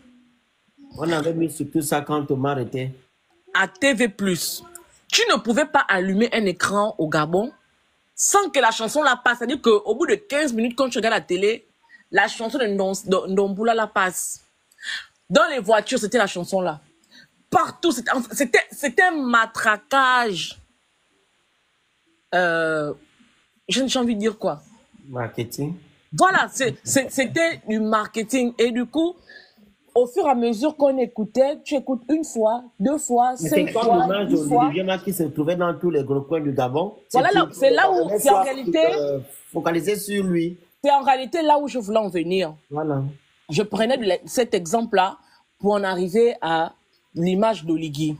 On avait mis surtout ça quand Thomas était. À TV+, tu ne pouvais pas allumer un écran au Gabon sans que la chanson-là passe. C'est-à-dire qu'au bout de 15 minutes, quand tu regardes la télé, la chanson de Ndomboula la passe. Dans les voitures, c'était la chanson-là. Partout, c'était un matraquage. J'ai envie de dire quoi? Marketing. Voilà, c'était du marketing. Et du coup, au fur et à mesure qu'on écoutait, tu écoutes une fois, deux fois, 5 fois, 10 fois. Olivier Marc qui se trouvait dans tous les gros coins du Gabon. Voilà, c'est là où, c'est en réalité... focalisé sur lui. C'est en réalité là où je voulais en venir. Voilà. Je prenais cet exemple-là pour en arriver à l'image d'Oligui.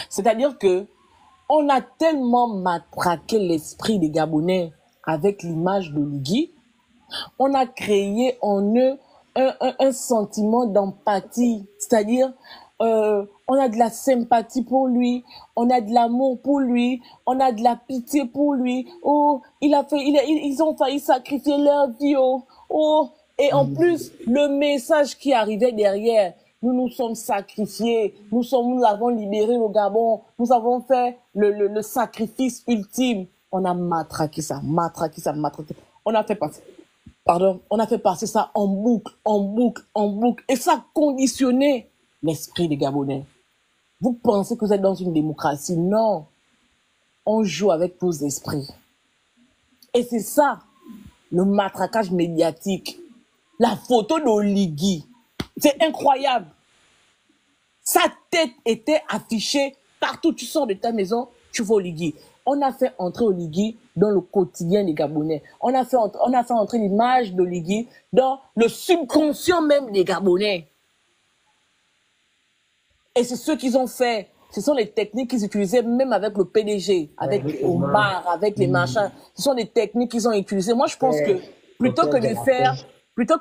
C'est-à-dire que on a tellement matraqué l'esprit des Gabonais avec l'image d'Oligui, on a créé en eux un sentiment d'empathie, c'est-à-dire on a de la sympathie pour lui, on a de l'amour pour lui, on a de la pitié pour lui. Oh, ils ont failli sacrifier leur vie. Oh, et en plus le message qui arrivait derrière. Nous nous sommes sacrifiés, nous avons libéré le Gabon, nous avons fait le sacrifice ultime. On a matraqué ça. On a fait passer ça en boucle. Et ça a conditionné l'esprit des Gabonais. Vous pensez que vous êtes dans une démocratie? Non. On joue avec vos esprits. Et c'est ça, le matraquage médiatique. La photo d'Oligui. C'est incroyable. Sa tête était affichée partout. Tu sors de ta maison, tu vois Oligui. on a fait entrer Oligui dans le quotidien des Gabonais. On a fait entrer l'image d'Oligui dans le subconscient même des Gabonais. Et c'est ce qu'ils ont fait. Ce sont les techniques qu'ils utilisaient même avec le PDG, avec Omar, avec les machins. Ce sont des techniques qu'ils ont utilisées. Moi, je pense que plutôt que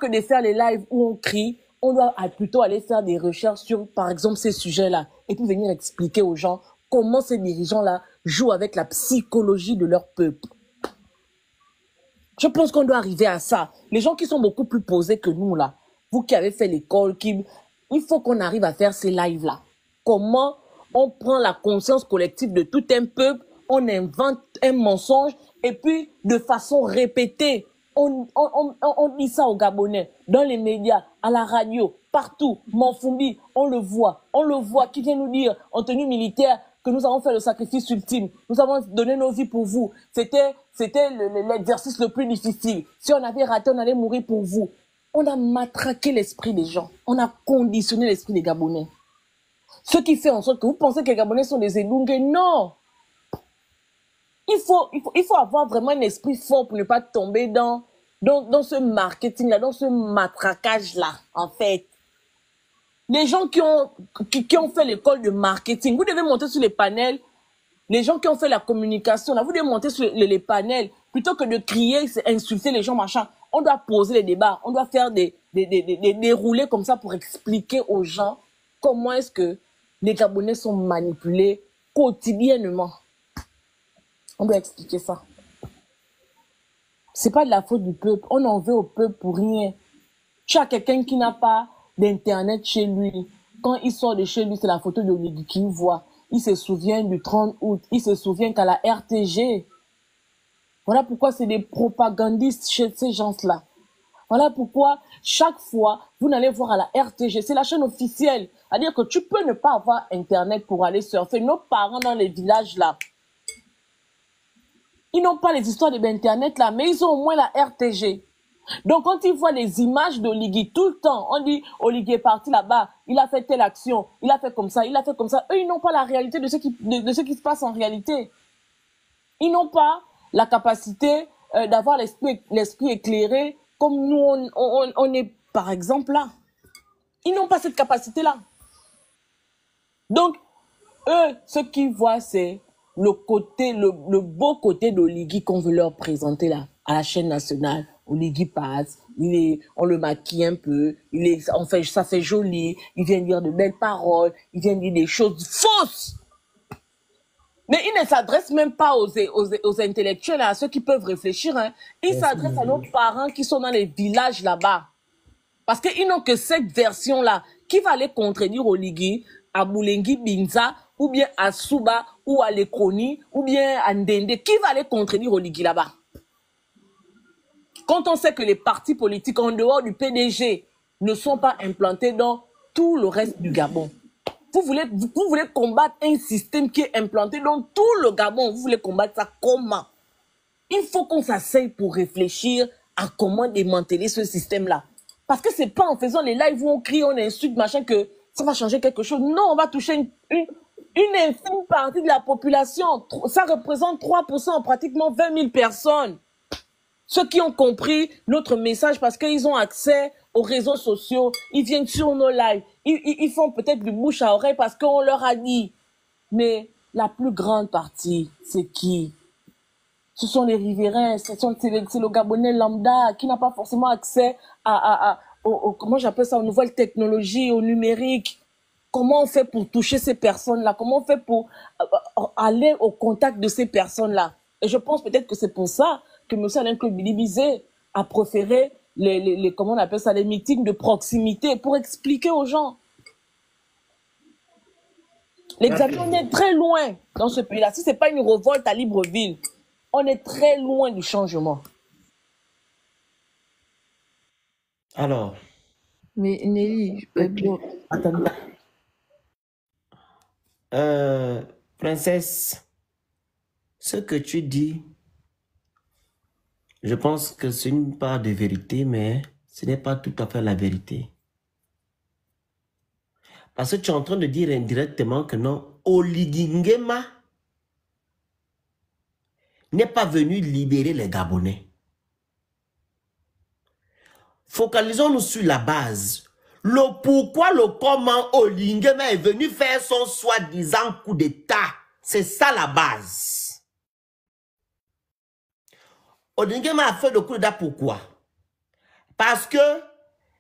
de faire les lives où on crie, on doit plutôt aller faire des recherches sur, par exemple, ces sujets-là. Et puis venir expliquer aux gens comment ces dirigeants-là jouent avec la psychologie de leur peuple. Je pense qu'on doit arriver à ça. Les gens qui sont beaucoup plus posés que nous, là, vous qui avez fait l'école, il faut qu'on arrive à faire ces lives-là. Comment on prend la conscience collective de tout un peuple, on invente un mensonge, et puis de façon répétée, on dit ça aux Gabonais, dans les médias, à la radio, partout, Manfumbi, on le voit, qui vient nous dire en tenue militaire que nous avons fait le sacrifice ultime, nous avons donné nos vies pour vous, c'était l'exercice le plus difficile, si on avait raté, on allait mourir pour vous. On a matraqué l'esprit des gens, on a conditionné l'esprit des Gabonais. Ce qui fait en sorte que vous pensez que les Gabonais sont des Elungues, non. Il faut avoir vraiment un esprit fort pour ne pas tomber dans ce marketing-là, dans ce matraquage-là, en fait. Les gens qui ont fait l'école de marketing, vous devez monter sur les panels. Les gens qui ont fait la communication, là, vous devez monter sur les panels. Plutôt que de crier, insulter les gens, machin. On doit poser les débats. On doit faire des déroulés comme ça pour expliquer aux gens comment est-ce que les Gabonais sont manipulés quotidiennement. On doit expliquer ça. C'est pas de la faute du peuple. On en veut au peuple pour rien. Tu as quelqu'un qui n'a pas d'internet chez lui. Quand il sort de chez lui, c'est la photo de Oligui qu'il voit. Il se souvient du 30 août. Il se souvient qu'à la RTG. Voilà pourquoi c'est des propagandistes chez ces gens-là. Voilà pourquoi, chaque fois, vous n'allez voir à la RTG, c'est la chaîne officielle. C'est-à-dire que tu peux ne pas avoir Internet pour aller surfer. Nos parents dans les villages, là, ils n'ont pas les histoires de Internet, là, mais ils ont au moins la RTG. Donc, quand ils voient les images d'Oligui tout le temps, on dit, Oligui est parti là-bas, il a fait telle action, il a fait comme ça, il a fait comme ça. Eux, ils n'ont pas la réalité de ce qui se passe en réalité. Ils n'ont pas la capacité d'avoir l'esprit éclairé comme nous, on est, par exemple, là. Ils n'ont pas cette capacité-là. Donc, eux, ce qu'ils voient, c'est le beau côté d'Oligui qu'on veut leur présenter là, à la chaîne nationale. Oligui passe, on le maquille un peu, ça fait joli, il vient dire de belles paroles, il vient dire des choses fausses. Mais il ne s'adresse même pas aux intellectuels, à ceux qui peuvent réfléchir. Hein. Il s'adresse à nos parents qui sont dans les villages là-bas. Parce qu'ils n'ont que cette version-là. Qui va aller contredire Oligui, à Boulengi Binza, ou bien à Souba, ou à Lekoni, ou bien à Ndende? Qui va aller contredire Oligui là-bas? Quand on sait que les partis politiques en dehors du PDG ne sont pas implantés dans tout le reste du Gabon. Vous voulez combattre un système qui est implanté dans tout le Gabon. Vous voulez combattre ça comment? Il faut qu'on s'asseye pour réfléchir à comment démanteler ce système-là. Parce que c'est pas en faisant les lives où on crie, on insulte, machin, que ça va changer quelque chose. Non, on va toucher une infime partie de la population. Ça représente 3%, pratiquement 20 000 personnes. Ceux qui ont compris notre message parce qu'ils ont accès aux réseaux sociaux, ils viennent sur nos lives, ils font peut-être du bouche à oreille parce qu'on leur a dit. Mais la plus grande partie, c'est qui? Ce sont les riverains, c'est le Gabonais lambda qui n'a pas forcément accès comment j'appelle ça, aux nouvelles technologies, au numérique. Comment on fait pour toucher ces personnes-là? Comment on fait pour aller au contact de ces personnes-là? Et je pense peut-être que c'est pour ça que M. Alain-Claude Bilibizé a préféré comment on appelle ça, les meetings de proximité pour expliquer aux gens. L'examen, on est très loin dans ce pays-là. Si ce n'est pas une révolte à Libreville, on est très loin du changement. Alors. Mais Nelly, attends. Princesse, ce que tu dis, je pense que c'est une part de vérité, mais ce n'est pas tout à fait la vérité. Parce que tu es en train de dire indirectement que non, Oligui Nguema n'est pas venu libérer les Gabonais. Focalisons-nous sur la base. Le pourquoi, le comment Oligui Nguema est venu faire son soi-disant coup d'État. C'est ça la base. Oligui Nguema a fait le coup d'État pourquoi? Parce que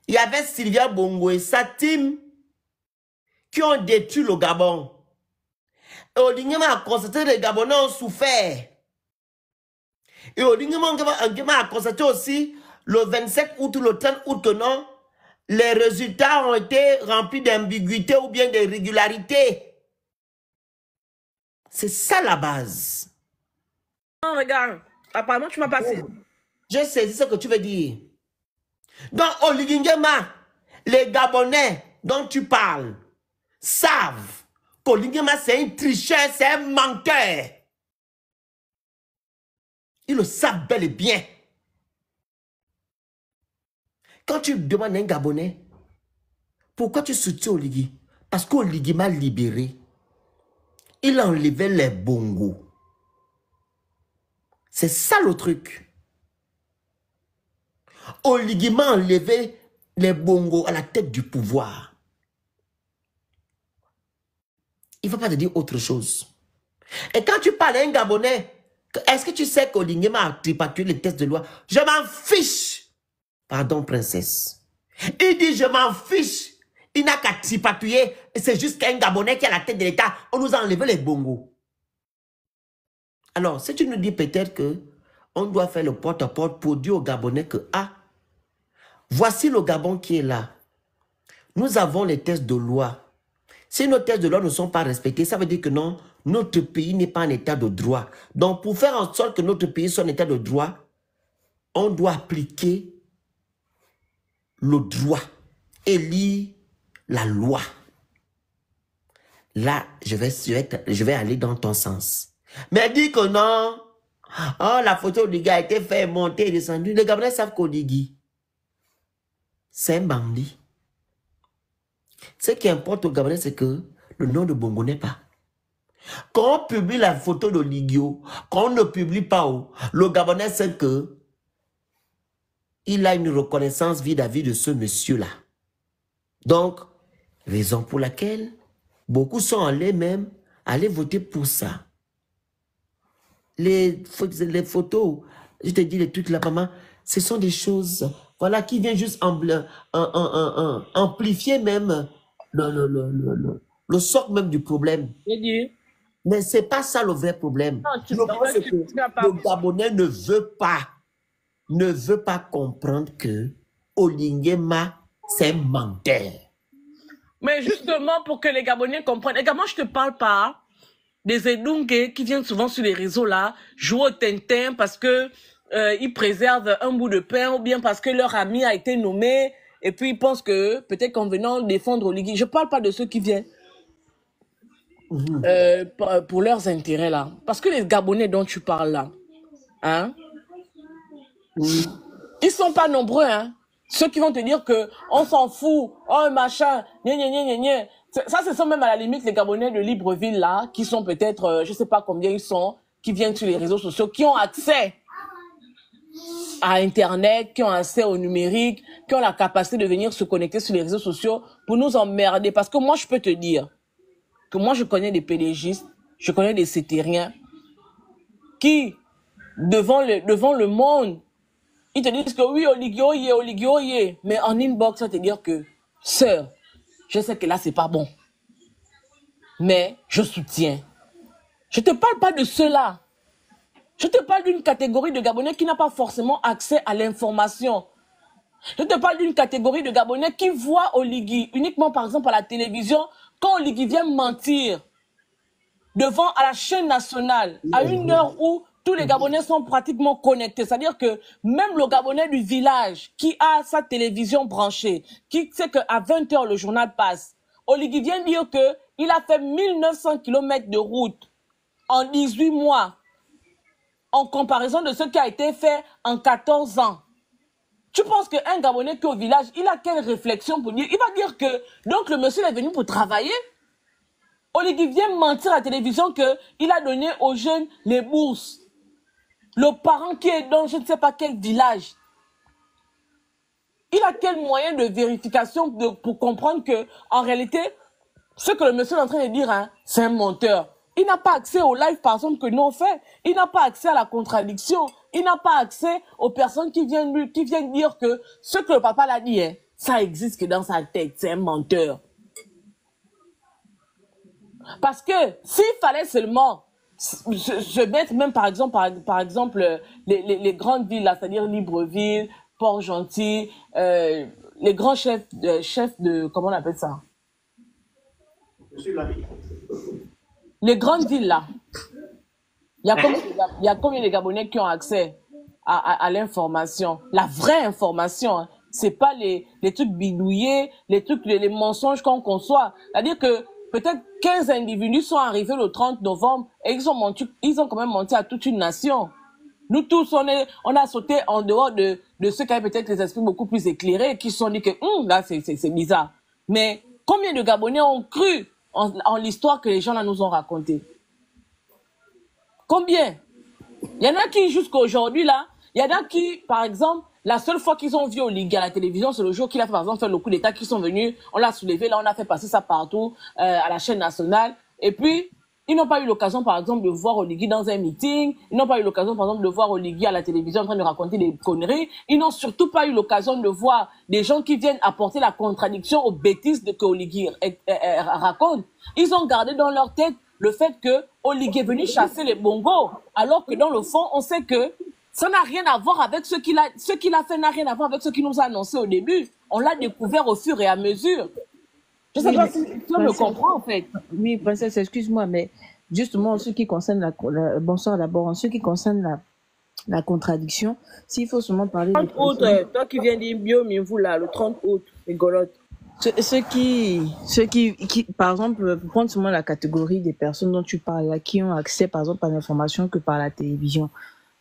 il y avait Sylvia Bongo et sa team qui ont détruit le Gabon. Et Oligui Nguema a constaté que les Gabonais ont souffert. Et Oligui Nguema a constaté aussi le 27 août ou le 30 août que non, les résultats ont été remplis d'ambiguïté ou bien d'irrégularité. C'est ça la base. Non, regarde, apparemment tu m'as passé. Je sais ce que tu veux dire. Donc, Oligui Nguema, les Gabonais dont tu parles savent qu'Oligui Nguema c'est un tricheur, c'est un menteur. Ils le savent bel et bien. Quand tu demandes à un Gabonais, pourquoi tu soutiens Oligui? Parce qu'Oligui m'a libéré. Il a enlevé les bongos. C'est ça le truc. Oligui m'a enlevé les bongos à la tête du pouvoir. Il ne faut pas te dire autre chose. Et quand tu parles à un Gabonais, est-ce que tu sais qu'Oligui Nguema a tripatouillé les tests de loi? Je m'en fiche. Pardon, princesse. Il dit, je m'en fiche. Il n'a qu'à tripatouiller. C'est juste qu'un Gabonais qui est à la tête de l'État. On nous a enlevé les bongos. Alors, si tu nous dis peut-être que on doit faire le porte-à-porte pour dire aux Gabonais que, ah, voici le Gabon qui est là. Nous avons les tests de loi. Si nos tests de loi ne sont pas respectés, ça veut dire que non, notre pays n'est pas en état de droit. Donc, pour faire en sorte que notre pays soit en état de droit, on doit appliquer le droit et lire la loi. Là, je vais aller dans ton sens. Mais dis que non, oh, la photo du gars a été fait monter et descendu. Les Gabonais savent qu'Oligui, c'est un bandit. Ce qui importe aux Gabonais, c'est que le nom de Bongo n'est pas. Quand on publie la photo d'Oligui, quand on ne publie pas, le Gabonais sait que il a une reconnaissance vis-à-vis de ce monsieur-là. Donc, raison pour laquelle beaucoup sont allés même aller voter pour ça. Les photos, je te dis les trucs là, maman, ce sont des choses, voilà, qui viennent juste amplifier même le socle même du problème. Mais ce n'est pas ça le vrai problème. Non, Le problème, c'est que le Gabonais ne veut pas comprendre que Oligui Nguema, c'est un menteur. Mais justement, pour que les Gabonais comprennent, également, je ne te parle pas des Edungue qui viennent souvent sur les réseaux là, jouer au Tintin parce que ils préservent un bout de pain ou bien parce que leur ami a été nommé et puis ils pensent que peut-être qu'en venant défendre Oligui, je ne parle pas de ceux qui viennent pour leurs intérêts là. Parce que les Gabonais dont tu parles là, hein, ils sont pas nombreux, hein. Ceux qui vont te dire que on s'en fout, oh machin, gna. Ça, ce sont même à la limite les Gabonais de Libreville là, qui sont peut-être, je sais pas combien ils sont, qui viennent sur les réseaux sociaux, qui ont accès à Internet, qui ont accès au numérique, qui ont la capacité de venir se connecter sur les réseaux sociaux pour nous emmerder. Parce que moi, je peux te dire que moi, je connais des pédégistes, je connais des cétériens qui, devant le monde, ils te disent que oui, Oligui, mais en inbox, ça te dire que, sœur, je sais que là, c'est pas bon. Mais je soutiens. Je te parle pas de cela. Je te parle d'une catégorie de Gabonais qui n'a pas forcément accès à l'information. Je te parle d'une catégorie de Gabonais qui voient Oligui uniquement, par exemple, à la télévision, quand Oligui vient mentir devant à la chaîne nationale, à une heure où tous les Gabonais sont pratiquement connectés. C'est-à-dire que même le Gabonais du village qui a sa télévision branchée, qui sait qu'à 20 h le journal passe, Oligui vient dire qu'il a fait 1900 km de route en 18 mois, en comparaison de ce qui a été fait en 14 ans. Tu penses qu'un Gabonais qui est au village, il a quelle réflexion pour dire? Il va dire que donc le monsieur est venu pour travailler. Oligui vient mentir à la télévision qu'il a donné aux jeunes les bourses. Le parent qui est dans je ne sais pas quel village, il a quel moyen de vérification pour comprendre que, en réalité, ce que le monsieur est en train de dire, hein, c'est un menteur. Il n'a pas accès au live, par exemple, que nous on fait. Il n'a pas accès à la contradiction. Il n'a pas accès aux personnes qui viennent dire que ce que le papa l'a dit, hein, ça existe que dans sa tête. C'est un menteur. Parce que s'il fallait seulement se mettre même par exemple les grandes villes, c'est-à-dire Libreville, Port-Gentil, les grands chefs de comment on appelle ça? Les grandes villes là. Il y a combien de Gabonais qui ont accès à l'information, la vraie information, hein. C'est pas les trucs bidouillés, les mensonges qu'on conçoit. C'est-à-dire que peut-être 15 individus sont arrivés le 30 novembre et ils ont quand même menti à toute une nation. Nous tous, on a sauté en dehors de ceux qui avaient peut-être les esprits beaucoup plus éclairés, qui se sont dit que là, c'est bizarre. Mais combien de Gabonais ont cru en l'histoire que les gens là nous ont racontée? Combien? Il y en a qui, jusqu'à aujourd'hui, là, il y en a qui, par exemple, la seule fois qu'ils ont vu Oligui à la télévision, c'est le jour qu'il a, par exemple, fait le coup d'État, qu'ils sont venus, on l'a soulevé, là, on a fait passer ça partout, à la chaîne nationale. Et puis, ils n'ont pas eu l'occasion, par exemple, de voir Oligui dans un meeting. Ils n'ont pas eu l'occasion, par exemple, de voir Oligui à la télévision en train de raconter des conneries. Ils n'ont surtout pas eu l'occasion de voir des gens qui viennent apporter la contradiction aux bêtises que Oligui raconte. Ils ont gardé dans leur tête le fait que Oligui est venu chasser les bongos, alors que dans le fond, on sait que ça n'a rien à voir avec ce qu'il a fait n'a rien à voir avec ce qu'il nous a annoncé au début. On l'a découvert au fur et à mesure. Je sais pas si tu me comprends, en fait. Oui, princesse, excuse-moi, mais justement, en ce qui concerne bonsoir d'abord, en ce qui concerne la contradiction, s'il faut seulement parler de... 30 août, toi qui viens dire bio, mais vous là, le 30 août, rigolote. Ceux qui, par exemple, pour prendre seulement la catégorie des personnes dont tu parles, là, qui ont accès, par exemple, à l'information que par la télévision.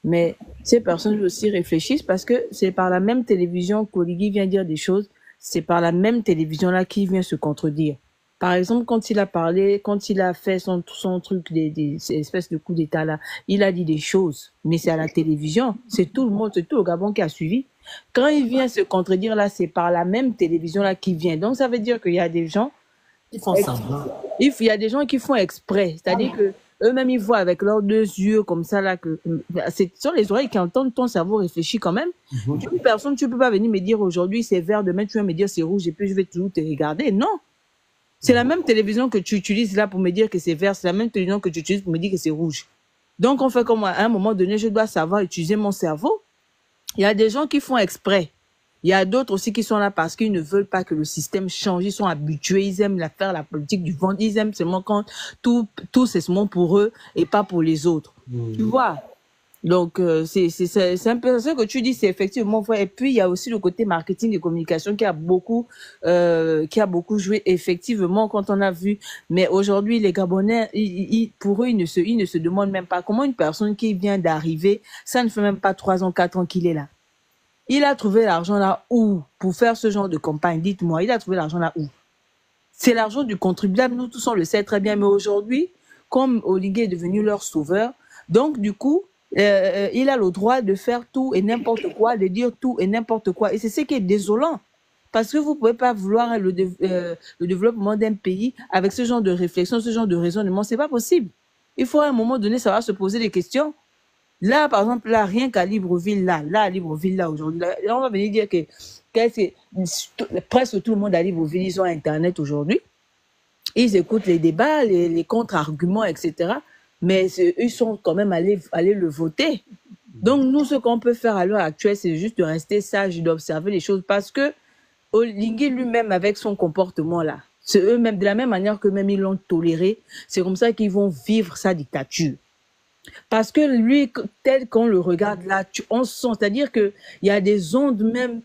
Mais ces personnes aussi réfléchissent parce que c'est par la même télévision qu'Oligui vient dire des choses, c'est par la même télévision-là qu'il vient se contredire. Par exemple, quand il a parlé, quand il a fait son truc, ces espèces de coups d'État-là, il a dit des choses, mais c'est à la télévision, c'est tout le monde, c'est tout le Gabon qui a suivi. Quand il vient se contredire là, c'est par la même télévision-là qu'il vient. Donc, ça veut dire qu'il y a des gens... Ils font semblant. Il y a des gens qui font exprès, c'est-à-dire que eux-mêmes, ils voient avec leurs deux yeux comme ça, là, que ce sont les oreilles qui entendent, ton cerveau réfléchit quand même. Une personne, tu peux pas venir me dire aujourd'hui c'est vert, demain tu vas me dire c'est rouge et puis je vais toujours te regarder. Non. C'est la même télévision que tu utilises là pour me dire que c'est vert, c'est la même télévision que tu utilises pour me dire que c'est rouge. Donc, on fait comme à un moment donné, je dois savoir utiliser mon cerveau. Il y a des gens qui font exprès. Il y a d'autres aussi qui sont là parce qu'ils ne veulent pas que le système change. Ils sont habitués, ils aiment faire la politique du ventre. Ils aiment seulement quand tout c'est seulement pour eux et pas pour les autres. Tu vois? Donc, c'est un peu ça que tu dis, c'est effectivement vrai. Et puis, il y a aussi le côté marketing et communication qui a beaucoup joué effectivement quand on a vu. Mais aujourd'hui, les Gabonais, pour eux, ils ne se demandent même pas comment une personne qui vient d'arriver, ça ne fait même pas 3 ans, 4 ans qu'il est là. Il a trouvé l'argent là où pour faire ce genre de campagne? Dites-moi, il a trouvé l'argent là où? C'est l'argent du contribuable, nous tous on le sait très bien. Mais aujourd'hui, comme Oligui est devenu leur sauveur, donc du coup, il a le droit de faire tout et n'importe quoi, de dire tout et n'importe quoi. Et c'est ce qui est désolant. Parce que vous ne pouvez pas vouloir le développement d'un pays avec ce genre de réflexion, ce genre de raisonnement. C'est pas possible. Il faut à un moment donné savoir se poser des questions. Là, par exemple, là, rien qu'à Libreville, à Libreville, là, aujourd'hui, là, on va venir dire que presque tout le monde à Libreville, ils ont Internet aujourd'hui. Ils écoutent les débats, les contre-arguments, etc. Mais ils sont quand même allés le voter. Donc, nous, ce qu'on peut faire à l'heure actuelle, c'est juste de rester sage et d'observer les choses parce que Oligui lui-même, avec son comportement-là, c'est eux-mêmes, de la même manière qu'eux-mêmes, ils l'ont toléré, c'est comme ça qu'ils vont vivre sa dictature. Parce que lui, tel qu'on le regarde là, on sent, c'est-à-dire qu'il y a des ondes même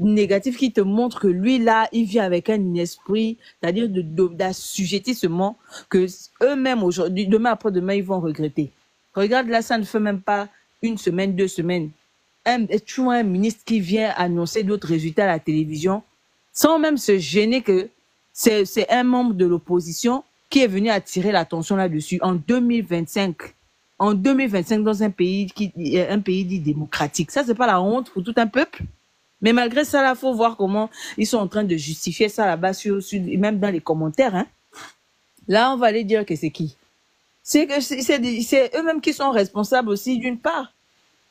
négatives qui te montrent que lui là, il vit avec un esprit, c'est-à-dire d'assujettissement que eux-mêmes aujourd'hui, demain après-demain, ils vont regretter. Regarde là, ça ne fait même pas 1 semaine, 2 semaines. Tu vois un ministre qui vient annoncer d'autres résultats à la télévision, sans même se gêner que c'est un membre de l'opposition qui est venu attirer l'attention là-dessus en 2025. en 2025 dans un pays dit démocratique. Ça, c'est pas la honte pour tout un peuple. Mais malgré ça, là, faut voir comment ils sont en train de justifier ça là-bas, même dans les commentaires. Hein. Là, on va aller dire que c'est qui? C'est eux-mêmes qui sont responsables aussi, d'une part.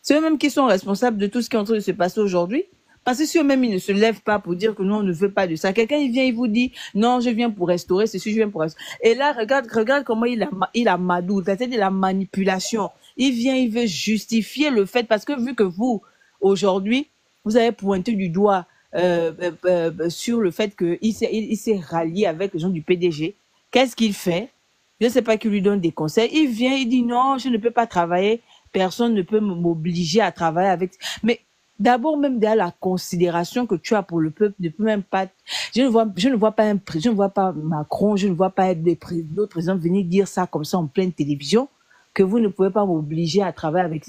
C'est eux-mêmes qui sont responsables de tout ce qui est en train de se passer aujourd'hui. Parce que si eux-mêmes, ils ne se lèvent pas pour dire que nous, on ne veut pas de ça. Quelqu'un, il vient, il vous dit, non, je viens pour restaurer ceci, je viens pour restaurer. Et là, regarde comment il a madoule, c'est-à-dire de la manipulation. Il vient, il veut justifier le fait, parce que vu que vous, aujourd'hui, vous avez pointé du doigt sur le fait qu'il s'est rallié avec les gens du PDG. Qu'est-ce qu'il fait? Je ne sais pas qui lui donne des conseils. Il vient, il dit non, je ne peux pas travailler. Personne ne peut m'obliger à travailler avec. Mais d'abord, même derrière la considération que tu as pour le peuple, ne peut même pas. Je ne vois pas Macron, je ne vois pas d'autres présidents venir dire ça comme ça en pleine télévision, que vous ne pouvez pas m'obliger à travailler avec.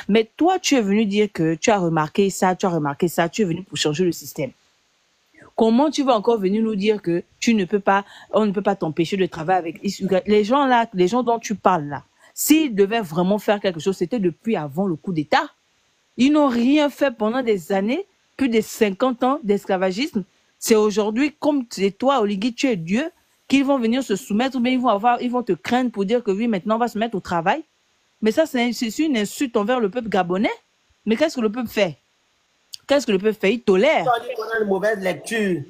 Mais toi, tu es venu dire que tu as remarqué ça, tu es venu pour changer le système. Comment tu vas encore venir nous dire que on ne peut pas t'empêcher de travailler avec les gens là, les gens dont tu parles là. S'ils devaient vraiment faire quelque chose, c'était depuis avant le coup d'État. Ils n'ont rien fait pendant des années, plus de 50 ans d'esclavagisme. C'est aujourd'hui, comme c'est toi, Oligui, tu es Dieu, qu'ils vont venir se soumettre, ou bien ils vont te craindre pour dire que oui, maintenant on va se mettre au travail. Mais ça, c'est une insulte envers le peuple gabonais. Mais qu'est-ce que le peuple fait? Qu'est-ce que le peuple fait? Il tolère. On a une mauvaise lecture.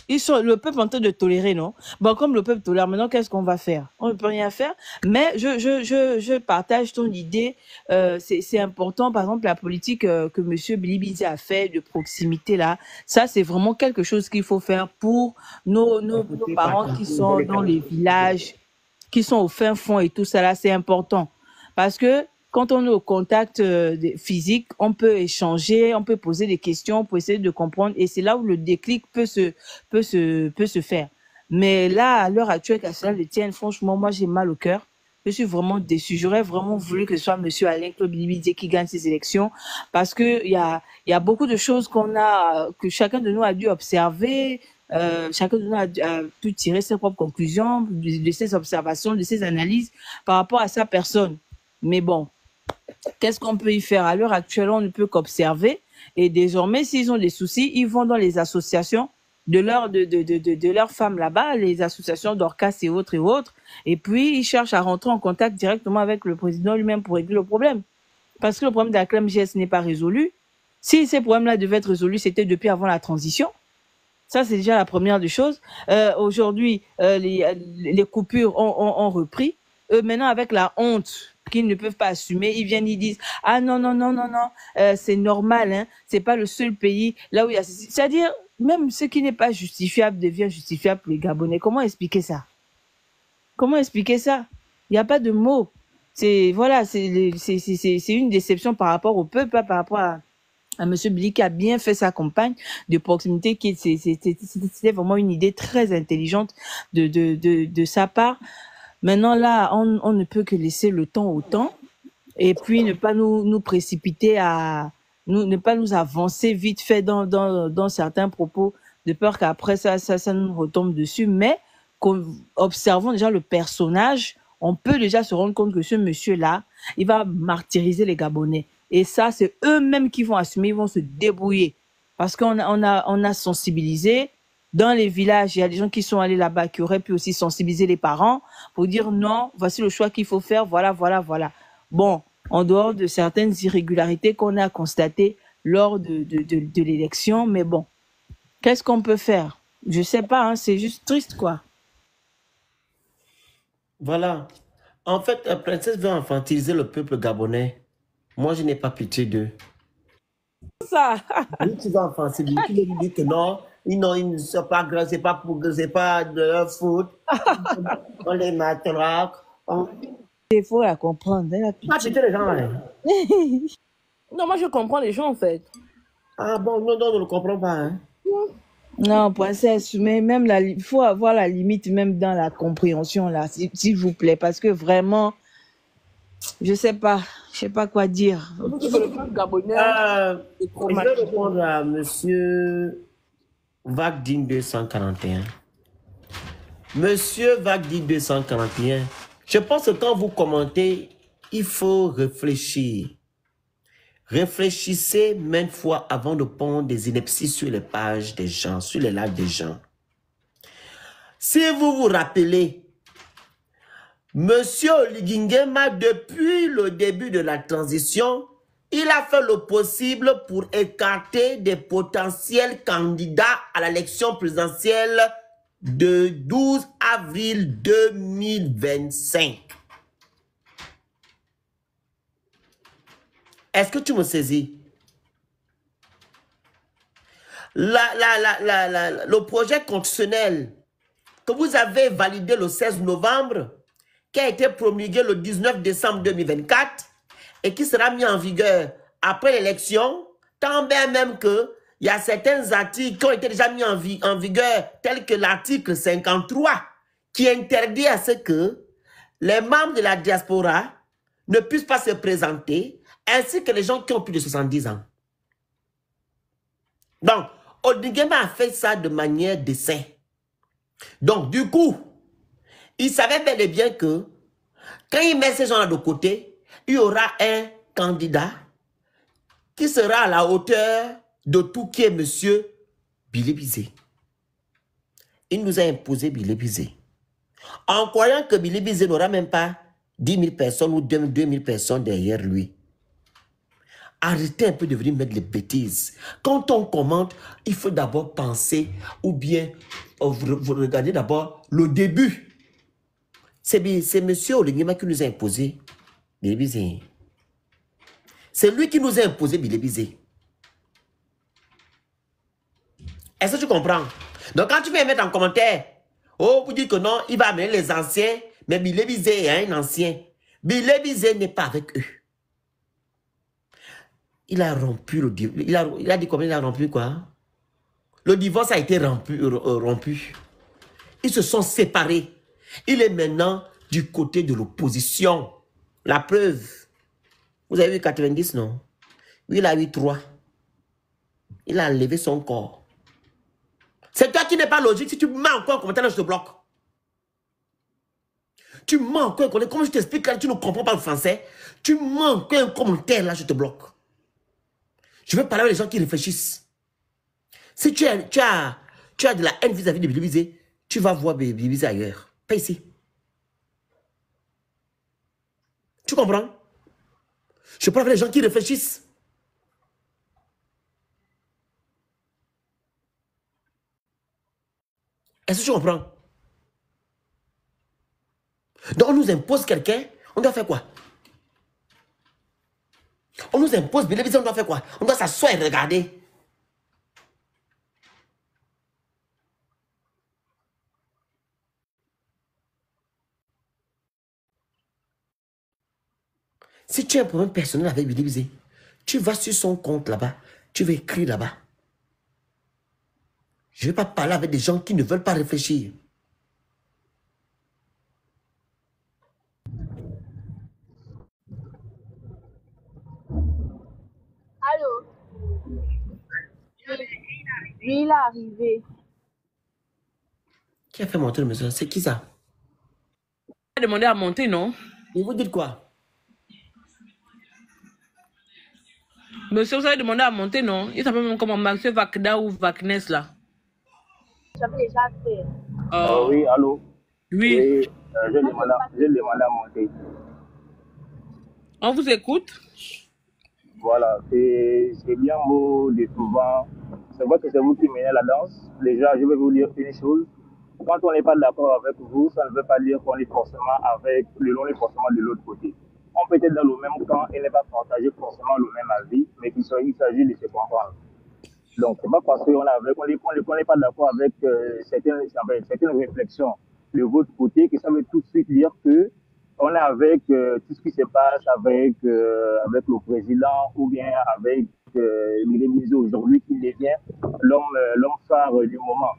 Le peuple est en train de tolérer, non? Bon, comme le peuple tolère, maintenant, qu'est-ce qu'on va faire? On ne peut rien faire. Mais je partage ton idée. C'est important, par exemple, la politique que M. Bilibizi a fait de proximité, là. Ça, c'est vraiment quelque chose qu'il faut faire pour nos parents qui sont dans les villages, qui sont au fin fond et tout ça, là. C'est important. Parce que quand on est au contact physique, on peut échanger, on peut poser des questions pour essayer de comprendre. Et c'est là où le déclic peut se faire. Mais là, à l'heure actuelle, qu'à cela le tienne, franchement, moi, j'ai mal au cœur. Je suis vraiment déçue. J'aurais vraiment voulu que ce soit M. Alain Claude Bilibizi qui gagne ces élections. Parce que il y a beaucoup de choses que chacun de nous a dû observer. Chacun de nous a pu tirer ses propres conclusions de ses observations, de ses analyses par rapport à sa personne. Mais bon, qu'est-ce qu'on peut y faire? À l'heure actuelle, on ne peut qu'observer. Et désormais, s'ils ont des soucis, ils vont dans les associations de leurs femmes là-bas, les associations d'Orcas et autres. Et puis, ils cherchent à rentrer en contact directement avec le président lui-même pour régler le problème. Parce que le problème de la CLEM-GS n'est pas résolu. Si ces problèmes-là devaient être résolus, c'était depuis avant la transition. Ça, c'est déjà la première des choses. Aujourd'hui, les coupures ont repris. Eux, maintenant, avec la honte qu'ils ne peuvent pas assumer, ils viennent, ils disent « Ah non, c'est normal, hein, c'est pas le seul pays là où il y a... » C'est-à-dire, même ce qui n'est pas justifiable devient justifiable pour les Gabonais. Comment expliquer ça? Comment expliquer ça? Il n'y a pas de mots. C'est une déception par rapport au peuple, pas par rapport à M. Billy qui a bien fait sa campagne de proximité. C'était vraiment une idée très intelligente de sa part. Maintenant, là, on ne peut que laisser le temps au temps et puis ne pas nous précipiter ne pas nous avancer vite fait dans certains propos de peur qu'après ça nous retombe dessus. Mais observons déjà le personnage, on peut déjà se rendre compte que ce monsieur-là, il va martyriser les Gabonais. Et ça, c'est eux-mêmes qui vont assumer, ils vont se débrouiller. Parce qu'on a sensibilisé. Dans les villages, il y a des gens qui sont allés là-bas, qui auraient pu aussi sensibiliser les parents pour dire non, voici le choix qu'il faut faire, voilà. Bon, en dehors de certaines irrégularités qu'on a constatées lors de l'élection, mais bon, qu'est-ce qu'on peut faire? Je sais pas, hein, c'est juste triste, quoi. Voilà. En fait, la princesse veut infantiliser le peuple gabonais. Moi, je n'ai pas pitié d'eux. Ça. Tu vas infantiliser, tu lui dis que non. Ils ne sont pas grands, c'est pas de leur faute. On les matraque. Il faut la comprendre. Hein, pitié les gens, hein. Non, moi je comprends les gens en fait. Ah bon, non, on ne le comprend pas. Hein. Non, princesse, mais même il faut avoir la limite même dans la compréhension là, s'il vous plaît, parce que vraiment, je sais pas quoi dire. Je vais répondre à monsieur Vagdin 241. Monsieur Vagdin 241, je pense que quand vous commentez, il faut réfléchir. Réfléchissez maintes fois avant de pondre des inepties sur les pages des gens, sur les lives des gens. Si vous vous rappelez, Monsieur Oligingema, depuis le début de la transition, il a fait le possible pour écarter des potentiels candidats à l'élection présidentielle de 12 avril 2025. Est-ce que tu me saisis? Le projet constitutionnel que vous avez validé le 16 novembre, qui a été promulgué le 19 décembre 2024 et qui sera mis en vigueur après l'élection, tant bien même qu'il y a certains articles qui ont été déjà mis en vigueur, tels que l'article 53, qui interdit à ce que les membres de la diaspora ne puissent pas se présenter, ainsi que les gens qui ont plus de 70 ans. Donc, Oligingema a fait ça de manière d'essai. Donc, du coup, il savait bel et bien que quand il met ces gens-là de côté, il y aura un candidat qui sera à la hauteur de tout qui est M. Billy Bizet. Il nous a imposé Billy Bizet. En croyant que Billy Bizet n'aura même pas 10 000 personnes ou 2 000 personnes derrière lui. Arrêtez un peu de venir mettre les bêtises. Quand on commente, il faut d'abord penser ou bien vous regardez d'abord le début. C'est M. Oligingema qui nous a imposé Billy Bizet. C'est lui qui nous a imposé Billy Bizet. Est-ce que tu comprends? Donc quand tu viens mettre en commentaire, oh, vous dites que non, il va amener les anciens, mais Billy Bizet est un ancien. Billy Bizet n'est pas avec eux. Il a rompu le divorce. Il a dit combien il a rompu quoi? Le divorce a été rompu. Ils se sont séparés. Il est maintenant du côté de l'opposition. La preuve. Vous avez vu 90, non? Lui, il a eu 3. Il a enlevé son corps. C'est toi qui n'es pas logique. Si tu mets encore un commentaire, là, je te bloque. Tu mets encore un commentaire. Comme je t'explique, là, tu ne comprends pas le français. Tu mets encore un commentaire, là, je te bloque. Je veux parler avec les gens qui réfléchissent. Si tu as de la haine vis-à-vis de Billy Bizet, tu vas voir Billy Bizet ailleurs. Pas ici. Tu comprends? Je parle avec les gens qui réfléchissent. Est-ce que tu comprends? Donc on nous impose quelqu'un, on doit faire quoi? On nous impose Billy Bizet, on doit faire quoi? On doit s'asseoir et regarder. Si tu as un problème personnel avec Billy Bizet, tu vas sur son compte là-bas, tu vas écrire là-bas. Je ne vais pas parler avec des gens qui ne veulent pas réfléchir. Allô? Oui, il est arrivé. Qui a fait monter le monsieur? C'est qui ça? Il a demandé à monter, non? Et vous dites quoi? Monsieur, vous avez demandé à monter, non? Il s'appelle même comment Monsieur Vakda ou Vaknes, là. J'avais déjà fait. Oui, allô? Oui. Oui, j'ai demandé à monter. On vous écoute? Voilà, c'est bien beau de souvent. C'est vrai que c'est vous qui menez la danse. Déjà, je vais vous dire une chose. Quand on n'est pas d'accord avec vous, ça ne veut pas dire qu'on est forcément forcément de l'autre côté. On peut être dans le même camp et ne pas partager forcément le même avis, mais il s'agit de se comprendre. Donc, c'est pas parce qu'on n'est pas d'accord avec certaines réflexions de votre côté que ça veut tout de suite dire que on est avec tout ce qui se passe avec le président ou bien avec Billy Bizet aujourd'hui qui devient l'homme phare du moment.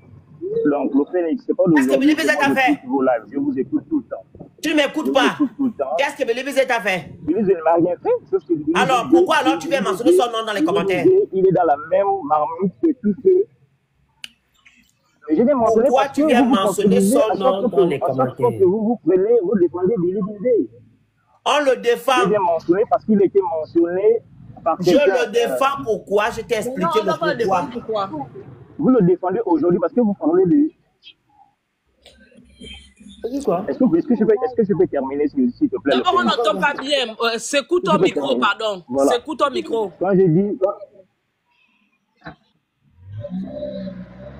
Donc, le Phoenix, c'est pas Qu'est-ce que Billy Bizet a fait? vos lives, je vous écoute tout le temps. Tu ne m'écoutes pas. Qu'est-ce que Billy Bizet a fait? Billy Bizet ne m'a rien fait. Alors, pourquoi alors tu viens mentionner son nom dans les commentaires? Il est dans la même marmite que tous ceux. Pourquoi tu viens mentionner son nom dans les commentaires? Que vous prenez, vous défendez Billy Bizet. On le défend. J'ai bien mentionné parce qu'il était mentionné par Je quelqu'un. le défends pourquoi? Je t'ai Mais non, expliqué on va pas le le pourquoi. défendre pourquoi. Vous le défendez aujourd'hui parce que vous parlez de... C'est quoi? Est-ce que je peux terminer, s'il te plaît? D'abord, on n'entend pas bien. Secoue ton micro, pardon. Voilà. Secoue ton micro. Quand j'ai dit...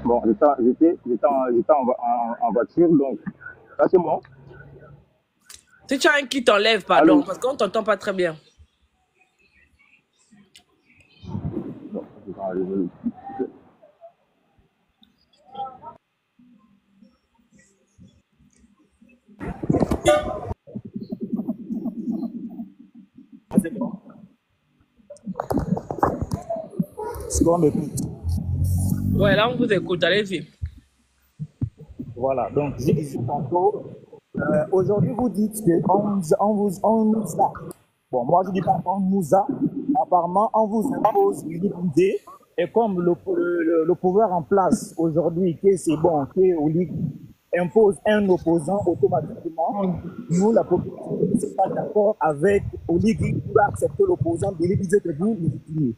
Bon, j'étais en voiture, donc... Ça, c'est bon. Si tu as un qui t'enlève, pardon, Allô? parce qu'on ne t'entend pas très bien. C'est bon. Seconde. Ouais, là, on vous écoute. Allez-y. Voilà, donc j'ai dit tantôt, aujourd'hui vous dites qu'on nous a. Bon, moi je dis pas on nous a, apparemment on vous impose une idée, et comme le pouvoir en place aujourd'hui, que c'est bon, que Olig impose un opposant automatiquement, nous la population ne sommes pas d'accord avec Olig pour accepter l'opposant, de lui dire que vous légitimez.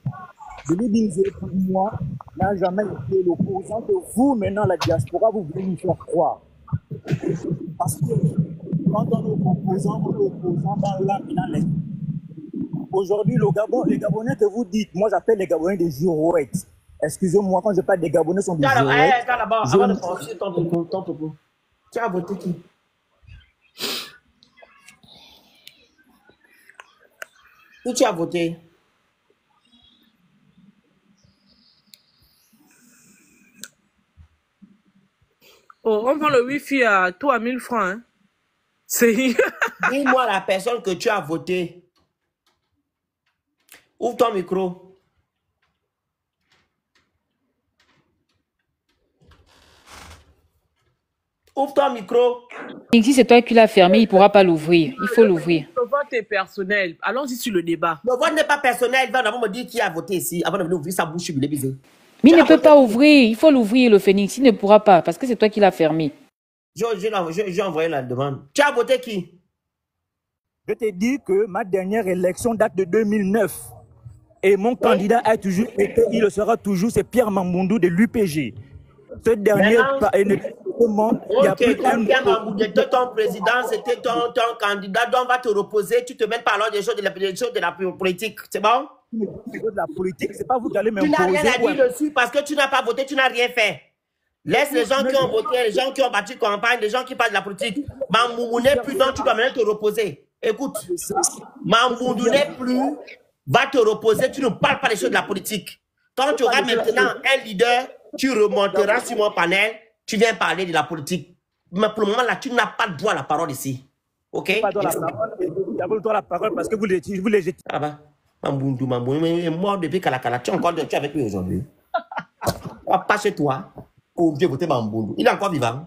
Je lui disais, pour moi, n'a jamais été l'opposant que vous, maintenant, la diaspora, vous voulez nous faire croire. Parce que quand on est opposant dans l'âme et dans l'esprit. Aujourd'hui, les Gabonais que vous dites, moi j'appelle les Gabonais des girouettes. Excusez-moi, quand je parle des Gabonais, sont des girouettes. Attends d'abord, avant de poursuivre ton propos. Tu as voté qui? Où tu as voté? Oh, on prend le Wi-Fi à toi à 1000 francs. Hein. C'est... Dis-moi la personne que tu as voté. Ouvre ton micro. Ouvre ton micro. Si c'est toi qui l'as fermé, il ne pourra pas l'ouvrir. Il faut l'ouvrir. Le vote est personnel. Allons-y sur le débat. Le vote n'est pas personnel. Il va d'abord me dire qui a voté ici avant de venir ouvrir sa bouche. Il est bizarre. Mais il ne peut pas ouvrir. Il faut l'ouvrir, le Phénix. Il ne pourra pas parce que c'est toi qui l'as fermé. J'ai envoyé la demande. Tu as voté qui? Je t'ai dit que ma dernière élection date de 2009. Et mon candidat a toujours été, il le sera toujours, c'est Pierre Mamboundou de l'UPG. Ce dernier, il y a plus comme Pierre Mamboundou était ton président, c'était ton candidat, donc on va te reposer, tu te mets pas alors des choses de la politique, c'est bon? De la politique, c'est pas vous qui allez m'imposer. Tu n'as rien à dire dessus parce que tu n'as pas voté, tu n'as rien fait. Laisse les gens qui ont voté, les gens qui ont battu campagne, les gens qui parlent de la politique. Mamboundou n'est plus, donc tu dois maintenant te reposer. Écoute, Mamboundou n'est plus, va te reposer, tu ne parles pas des choses de la politique. Quand tu auras maintenant un leader, tu remonteras sur mon panel, tu viens parler de la politique. Mais pour le moment là, tu n'as pas le droit à la parole ici. Ok? Pas droit à la parole, vous avez le droit à la parole parce que vous les jetez. Ah bah, Mamboundou, il est mort depuis Kalakala. Tu es encore avec lui aujourd'hui. Pas chez toi. Pour bien voter Mamboundou. Il est encore vivant.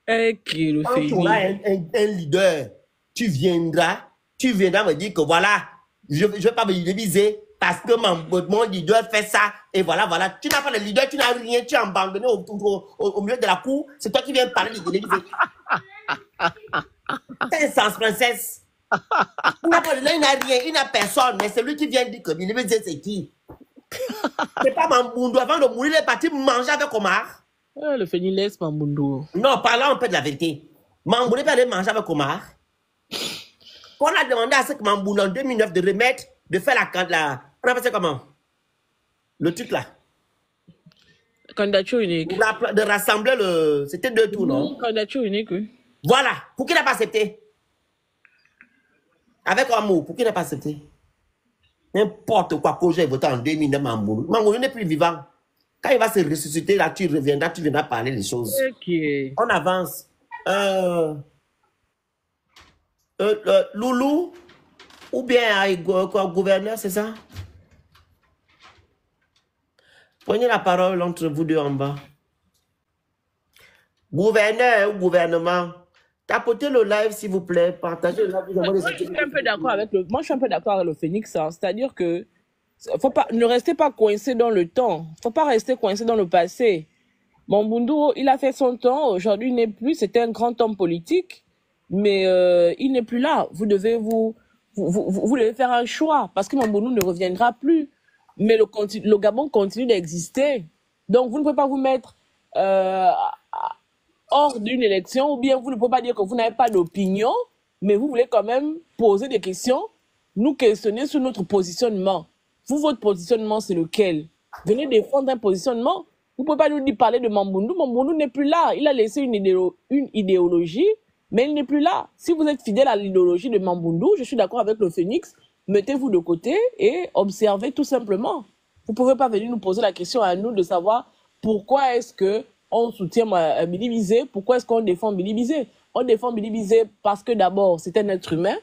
Quand tu auras un leader, tu viendras me dire que voilà, je ne vais pas me diviser parce que mon leader fait ça et voilà. Tu n'as pas de leader, tu n'as rien, tu es abandonné au milieu de la cour, c'est toi qui viens parler de l'Élysée. C'est un sens, princesse. Il n'a rien, il n'a personne, mais c'est lui qui vient dire que l'Élysée c'est qui? C'est pas Mamboundou, avant de mourir, il est parti manger avec Omar. Le Phénix Mamboundou. Non, parlons un peu de la vérité. Mamboundou peut aller manger avec Omar. On a demandé à ce que Mamboundou en 2009 de remettre, de faire on appelle ça comment? Le truc là. Candidature unique. De rassembler c'était 2 tours, non? Candidature unique, oui. Voilà. Pour qui n'a pas accepté? Avec amour, pour qui n'a pas accepté? N'importe quoi, Koji a voté en 2009, Mamboundou. Mamboundou n'est plus vivant. Quand il va se ressusciter, là, tu viendras parler des choses. Okay. On avance. Loulou, ou bien gouverneur, c'est ça? Prenez la parole entre vous deux en bas. Gouverneur ou gouvernement, tapotez le live s'il vous plaît, partagez le live. Moi, je suis un peu d'accord avec le Phénix, hein. C'est-à-dire que ne restez pas coincé dans le temps. Faut pas rester coincé dans le passé. Mamboundou, il a fait son temps. Aujourd'hui, il n'est plus. C'était un grand homme politique. Mais il n'est plus là. Vous devez vous vous devez faire un choix parce que Mamboundou ne reviendra plus. Mais le Gabon continue d'exister. Donc, vous ne pouvez pas vous mettre hors d'une élection ou bien vous ne pouvez pas dire que vous n'avez pas d'opinion, mais vous voulez quand même poser des questions, nous questionner sur notre positionnement. Vous, votre positionnement, c'est lequel? Venez défendre un positionnement. Vous ne pouvez pas nous parler de Mamboundou. Mamboundou n'est plus là. Il a laissé une idéologie, mais il n'est plus là. Si vous êtes fidèle à l'idéologie de Mamboundou, je suis d'accord avec le Phénix, mettez-vous de côté et observez tout simplement. Vous ne pouvez pas venir nous poser la question à nous de savoir pourquoi est-ce qu'on soutient Billy Bizet, pourquoi est-ce qu'on défend Billy Bizet. On défend Billy Bizet parce que d'abord, c'est un être humain,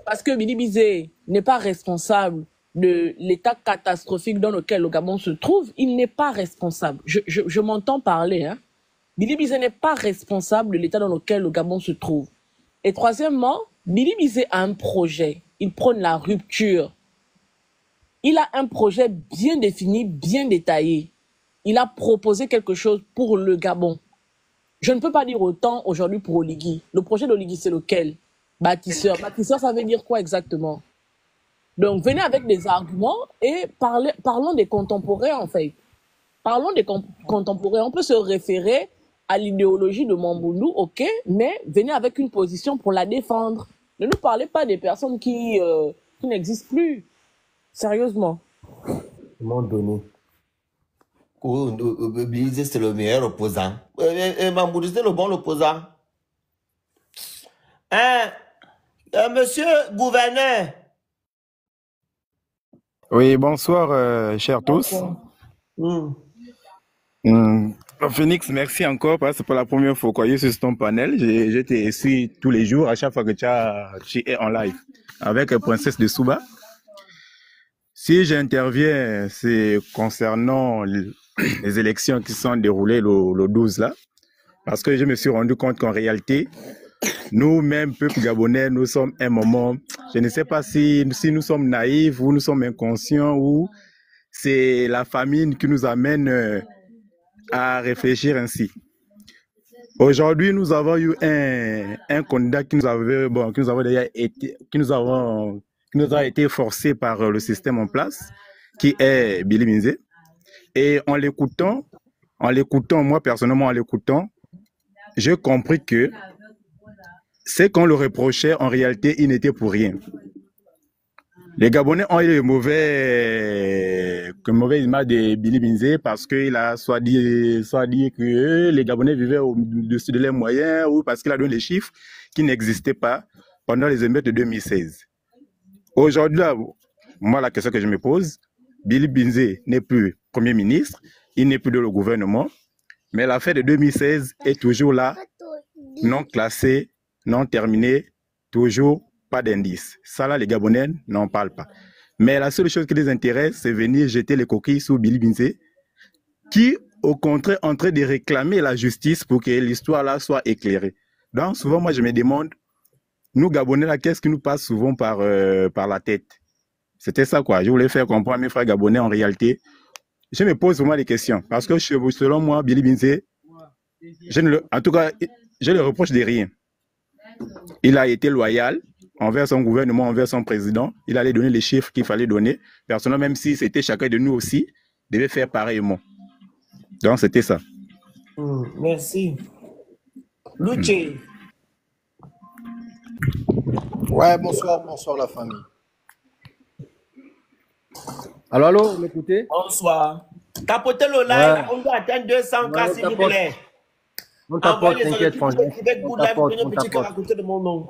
parce que Billy Bizet n'est pas responsable de l'état catastrophique dans lequel le Gabon se trouve. Il n'est pas responsable. Je m'entends parler. Hein. Billy Bizet n'est pas responsable de l'état dans lequel le Gabon se trouve. Et troisièmement, Billy Bizet a un projet. Il prône la rupture. Il a un projet bien défini, bien détaillé. Il a proposé quelque chose pour le Gabon. Je ne peux pas dire autant aujourd'hui pour Oligui. Le projet d'Oligui, c'est lequel? Bâtisseur. Bâtisseur, ça veut dire quoi exactement? Donc, venez avec des arguments et parlons des contemporains, en fait. Parlons des contemporains. On peut se référer à l'idéologie de Mamboundou, ok, mais venez avec une position pour la défendre. Ne nous parlez pas des personnes qui n'existent plus. Sérieusement. Comment donner? Billy, c'est le meilleur opposant. Mamboundou, c'est le bon opposant. Hein? Monsieur gouverneur. Oui, bonsoir, chers tous. Phoenix, merci encore parce que c'est pour la première fois que je suis sur ton panel. Je te suis tous les jours à chaque fois que tu es en live avec Princesse de Souba. Si j'interviens, c'est concernant les élections qui sont déroulées le 12 là, parce que je me suis rendu compte qu'en réalité, nous-mêmes, peuple gabonais, nous sommes un moment, je ne sais pas si nous sommes naïfs ou nous sommes inconscients ou c'est la famine qui nous amène à réfléchir ainsi. Aujourd'hui, nous avons eu un candidat qui nous a été forcé par le système en place, qui est Billy Bizet. Et en l'écoutant, moi personnellement en l'écoutant, j'ai compris que c'est qu'on le reprochait, en réalité, il n'était pour rien. Les Gabonais ont eu une mauvaise image de Billy Bizet parce qu'il a soit dit que les Gabonais vivaient au-dessus de leurs moyens ou parce qu'il a donné des chiffres qui n'existaient pas pendant les émeutes de 2016. Aujourd'hui, moi, la question que je me pose, Billy Bizet n'est plus Premier ministre, il n'est plus dans le gouvernement, mais l'affaire de 2016 est toujours là, non classée, non terminée, toujours pas d'indice. Ça là, les Gabonais n'en parlent pas. Mais la seule chose qui les intéresse, c'est venir jeter les coquilles sur Billy Bizet, qui, au contraire, est en train de réclamer la justice pour que l'histoire là soit éclairée. Donc, souvent, moi, je me demande, nous, Gabonais, là, qu'est-ce qui nous passe souvent par la tête? C'était ça, quoi. Je voulais faire comprendre à mes frères Gabonais, en réalité. Je me pose vraiment des questions. Parce que, selon moi, Billy Bizet, en tout cas, je ne le reproche de rien. Il a été loyal envers son gouvernement, envers son président. Il allait donner les chiffres qu'il fallait donner. Personnellement, même si c'était chacun de nous aussi, devait faire pareillement. Donc, c'était ça. Merci. Luché. Ouais, bonsoir la famille. Allô, vous m'écoutez? Bonsoir. Tapotez le live, on doit atteindre 200 cas, s'il vous plaît. On t'apporte, t'inquiète,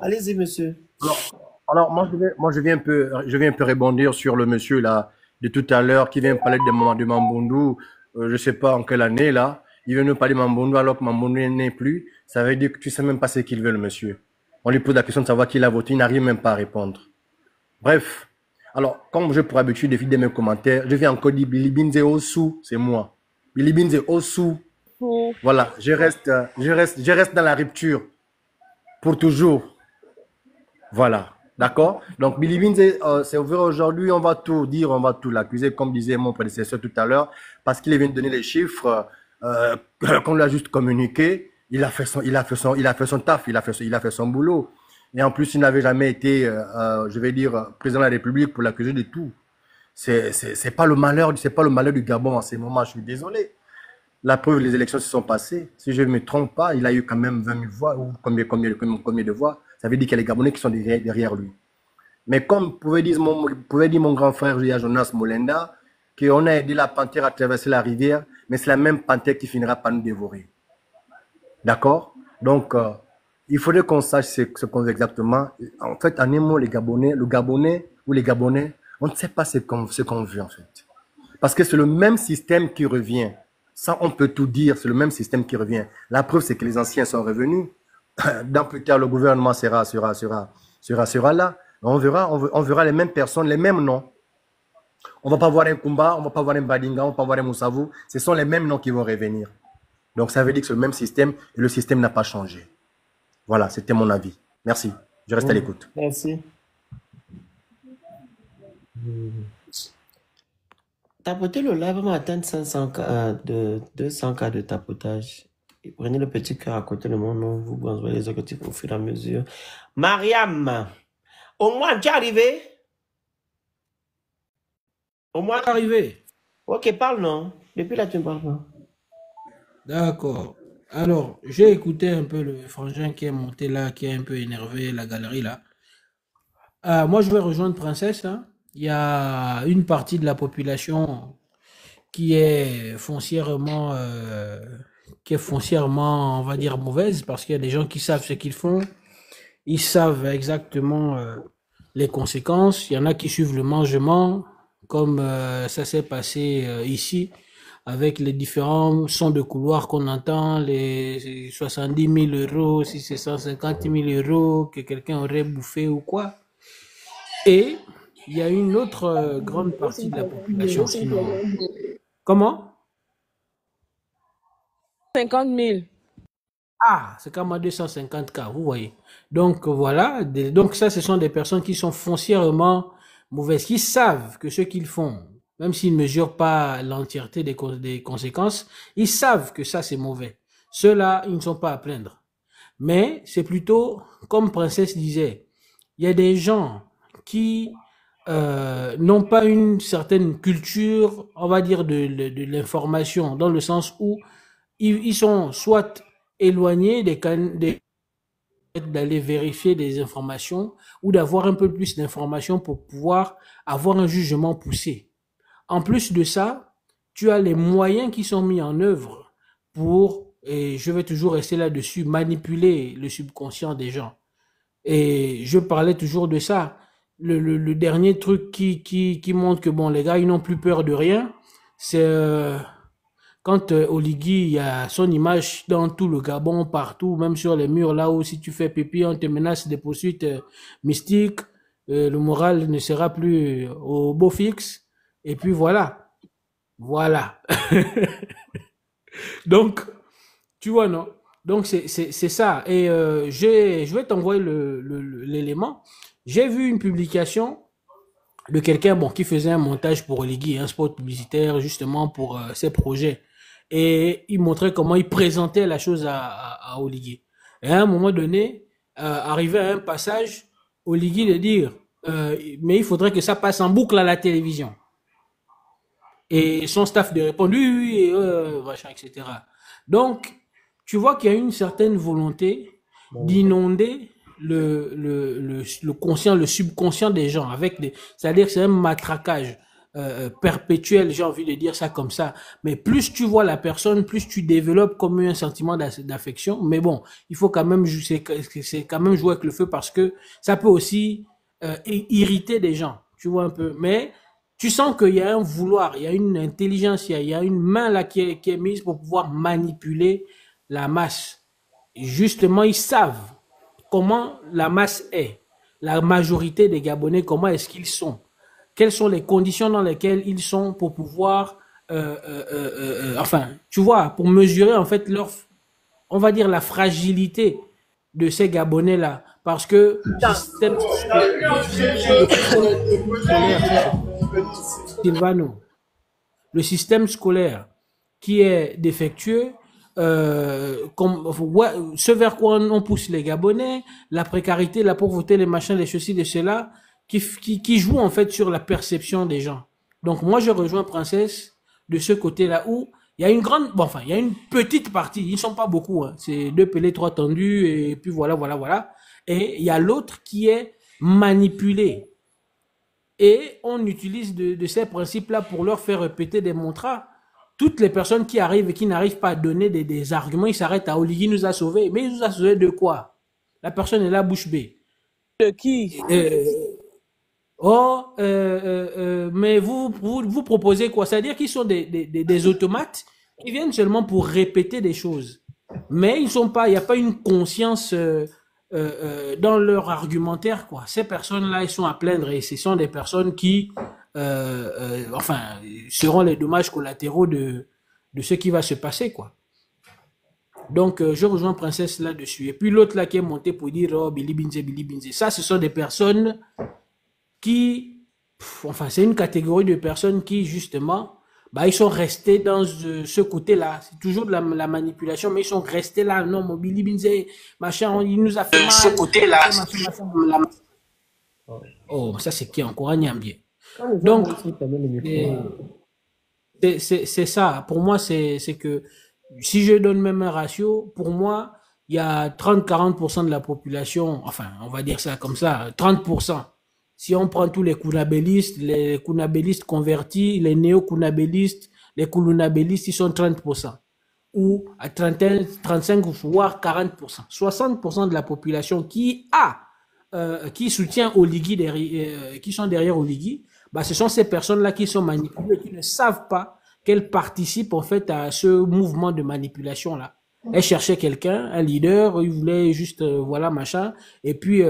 allez-y, monsieur. Alors, moi, je viens un peu rebondir sur le monsieur là de tout à l'heure qui vient parler de Mamboundou. Je sais pas en quelle année là. Il vient nous parler de Mamboundou alors que Mamboundou n'est plus. Ça veut dire que tu sais même pas ce qu'il veut, le monsieur. On lui pose la question de savoir qui il a voté, il n'arrive même pas à répondre. Bref. Alors, comme je pour habitude de vider mes commentaires, je viens encore dire Billy Bizet au sous, c'est moi. Billy Bizet au sous. Voilà, je reste dans la rupture pour toujours. Voilà, d'accord? Donc, Billy Bizet, c'est ouvert aujourd'hui, on va tout dire, on va tout l'accuser, comme disait mon prédécesseur tout à l'heure, parce qu'il vient de donner les chiffres qu'on lui a juste communiqué. Il a fait son taf, il a fait son boulot. Et en plus, il n'avait jamais été, je vais dire, président de la République pour l'accuser de tout. C'est pas le malheur du Gabon en ces moments, je suis désolé. La preuve, les élections se sont passées. Si je ne me trompe pas, il a eu quand même 20 000 voix, ou combien de voix. Ça veut dire qu'il y a les Gabonais qui sont derrière lui. Mais comme pouvait dire mon grand frère Jonas Molenda, qu'on a aidé la panthère à traverser la rivière, mais c'est la même panthère qui finira par nous dévorer. D'accord? Donc, il faudrait qu'on sache ce qu'on veut exactement. En fait, en un mot, le Gabonais, on ne sait pas ce qu'on veut, en fait. Parce que c'est le même système qui revient. Ça, on peut tout dire, c'est le même système qui revient. La preuve, c'est que les anciens sont revenus. Dans plus tard, le gouvernement sera là. On verra les mêmes personnes, les mêmes noms. On ne va pas voir un Kumba, on ne va pas voir un Badinga, on ne va pas voir un Moussavou. Ce sont les mêmes noms qui vont revenir. Donc, ça veut dire que c'est le même système et le système n'a pas changé. Voilà, c'était mon avis. Merci. Je reste à l'écoute. Merci. Tapotez le live, on va atteindre 200 cas de tapotage. Et prenez le petit cœur à côté de mon nom, vous envoyez les objectifs au fur et à mesure. Mariam, au moins, tu es arrivé? Au moins, Arrivé. Ok, parle, non? Depuis là, tu ne parles pas. D'accord. Alors, j'ai écouté un peu le frangin qui est monté là, qui est un peu énervé, la galerie là. Moi, je vais rejoindre Princesse, hein. Il y a une partie de la population qui est foncièrement, on va dire, mauvaise, parce qu'il y a des gens qui savent ce qu'ils font. Ils savent exactement les conséquences. Il y en a qui suivent le mangement, comme ça s'est passé ici, avec les différents sons de couloir qu'on entend, les 70 000 euros, si c'est 150 000 euros que quelqu'un aurait bouffé ou quoi. Et il y a une autre grande partie de la population sinon. Comment? 50 000. Ah, c'est quand même 250 cas, vous voyez. Donc voilà, donc ça, ce sont des personnes qui sont foncièrement mauvaises, qui savent que ce qu'ils font, même s'ils ne mesurent pas l'entièreté des conséquences, ils savent que ça, c'est mauvais. Ceux-là, ils ne sont pas à plaindre. Mais c'est plutôt, comme Princesse disait, il y a des gens qui n'ont pas une certaine culture, on va dire, de l'information, dans le sens où ils sont soit éloignés d'aller vérifier des informations ou d'avoir un peu plus d'informations pour pouvoir avoir un jugement poussé. En plus de ça, tu as les moyens qui sont mis en œuvre pour, et je vais toujours rester là-dessus, manipuler le subconscient des gens. Et je parlais toujours de ça. Le dernier truc qui montre que bon, les gars, ils n'ont plus peur de rien, c'est quand Oligui, il y a son image dans tout le Gabon, partout, même sur les murs, là où si tu fais pipi, on te menace des poursuites mystiques, le moral ne sera plus au beau fixe, et puis voilà. Voilà. Donc, tu vois, non? Donc, c'est ça. Et je vais t'envoyer l'élément. J'ai vu une publication de quelqu'un qui faisait un montage pour Oligui, un spot publicitaire justement pour ses projets. Et il montrait comment il présentait la chose à Oligui. Et à un moment donné, arrivé à un passage, Oligui de dire mais il faudrait que ça passe en boucle à la télévision. Et son staff de répondre oui, machin, etc. Donc, tu vois qu'il y a une certaine volonté d'inonder le conscient, le subconscient des gens avec c'est-à-dire que c'est un matraquage perpétuel, j'ai envie de dire ça comme ça. Mais plus tu vois la personne, plus tu développes comme un sentiment d'affection. Mais bon, il faut quand même c'est quand même jouer avec le feu parce que ça peut aussi irriter des gens, tu vois un peu. Mais tu sens qu'il y a un vouloir, il y a une intelligence, il y a une main là qui est mise pour pouvoir manipuler la masse. Et justement, ils savent comment la masse est, la majorité des Gabonais, comment est-ce qu'ils sont, quelles sont les conditions dans lesquelles ils sont pour pouvoir, enfin, tu vois, pour mesurer en fait on va dire la fragilité de ces Gabonais-là, parce que le système scolaire qui est défectueux ce vers quoi on pousse les Gabonais, la précarité, la pauvreté, les machins, les ceci, les cela, qui jouent en fait sur la perception des gens. Donc moi je rejoins Princesse de ce côté-là où il y a une grande, bon, enfin il y a une petite partie, ils ne sont pas beaucoup, hein, c'est 2 pelés, 3 tendus et puis voilà. Et il y a l'autre qui est manipulé. Et on utilise de ces principes-là pour leur faire répéter des mantras. Toutes les personnes qui arrivent et qui n'arrivent pas à donner des arguments, ils s'arrêtent à Oligui nous a sauvés. Mais il nous a sauvés de quoi? La personne est là, bouche bée. De qui? Mais vous proposez quoi? C'est-à-dire qu'ils sont des automates qui viennent seulement pour répéter des choses. Mais ils sont pas, il n'y a pas une conscience dans leur argumentaire, quoi. Ces personnes-là, ils sont à plaindre et ce sont des personnes qui, seront les dommages collatéraux de ce qui va se passer, quoi. Donc, je rejoins Princesse là-dessus. Et puis l'autre là qui est monté pour dire, oh, Billy Binze. Ça, ce sont des personnes qui, c'est une catégorie de personnes qui, justement, bah, ils sont restés dans ce côté-là. C'est toujours de la manipulation, mais ils sont restés là. Non, mon Billy Binze, machin, il nous a fait mal. Ce côté-là. Oh, ça, c'est qui encore un Nyambie. Donc, c'est ça. Pour moi, c'est que si je donne même un ratio, pour moi, il y a 30-40% de la population, enfin, on va dire ça comme ça, 30%. Si on prend tous les kunabélistes convertis, les néo-kunabélistes, les kulunabélistes, ils sont 30%. Ou à 35 voire 40%. 60% de la population qui soutient Oligui, qui sont derrière Oligui, bah, ce sont ces personnes-là qui sont manipulées, qui ne savent pas qu'elles participent en fait à ce mouvement de manipulation-là. Elles cherchaient quelqu'un, un leader, ils voulaient juste, machin, et puis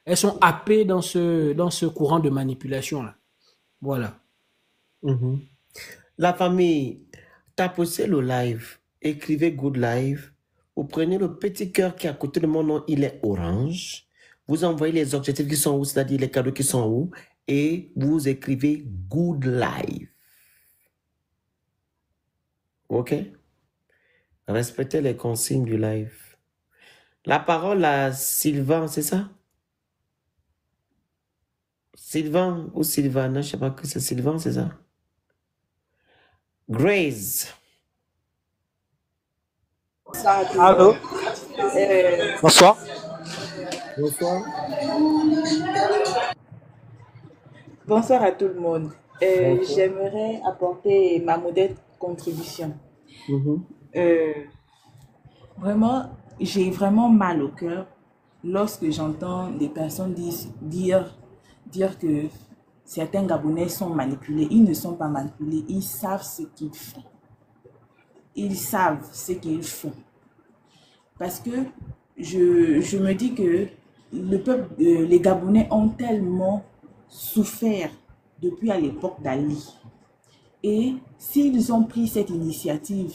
elles sont happées dans ce courant de manipulation-là. Voilà. La famille, tapez le live, écrivez Good Live, vous prenez le petit cœur qui est à côté de mon nom, il est orange, vous envoyez les objectifs qui sont où, c'est-à-dire les cadeaux qui sont où, et vous écrivez Good Live. Ok? Respectez les consignes du live. La parole à Sylvain, c'est ça? Sylvain ou Sylvana, je ne sais pas que c'est Sylvain, c'est ça? Grace. Allô? Bonsoir. Bonsoir. Bonsoir à tout le monde. J'aimerais apporter ma modeste contribution. Vraiment, j'ai vraiment mal au cœur lorsque j'entends des personnes dire que certains Gabonais sont manipulés. Ils ne sont pas manipulés, ils savent ce qu'ils font. Ils savent ce qu'ils font. Parce que je me dis que le peuple, les Gabonais ont tellement souffert depuis à l'époque d'Ali. Et s'ils ont pris cette initiative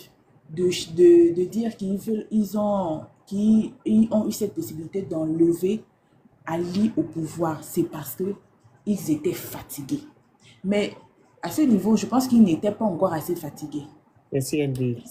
de dire qu'ils ont eu cette possibilité d'enlever Ali au pouvoir, c'est parce qu'ils étaient fatigués. Mais à ce niveau, je pense qu'ils n'étaient pas encore assez fatigués. Merci, Andy.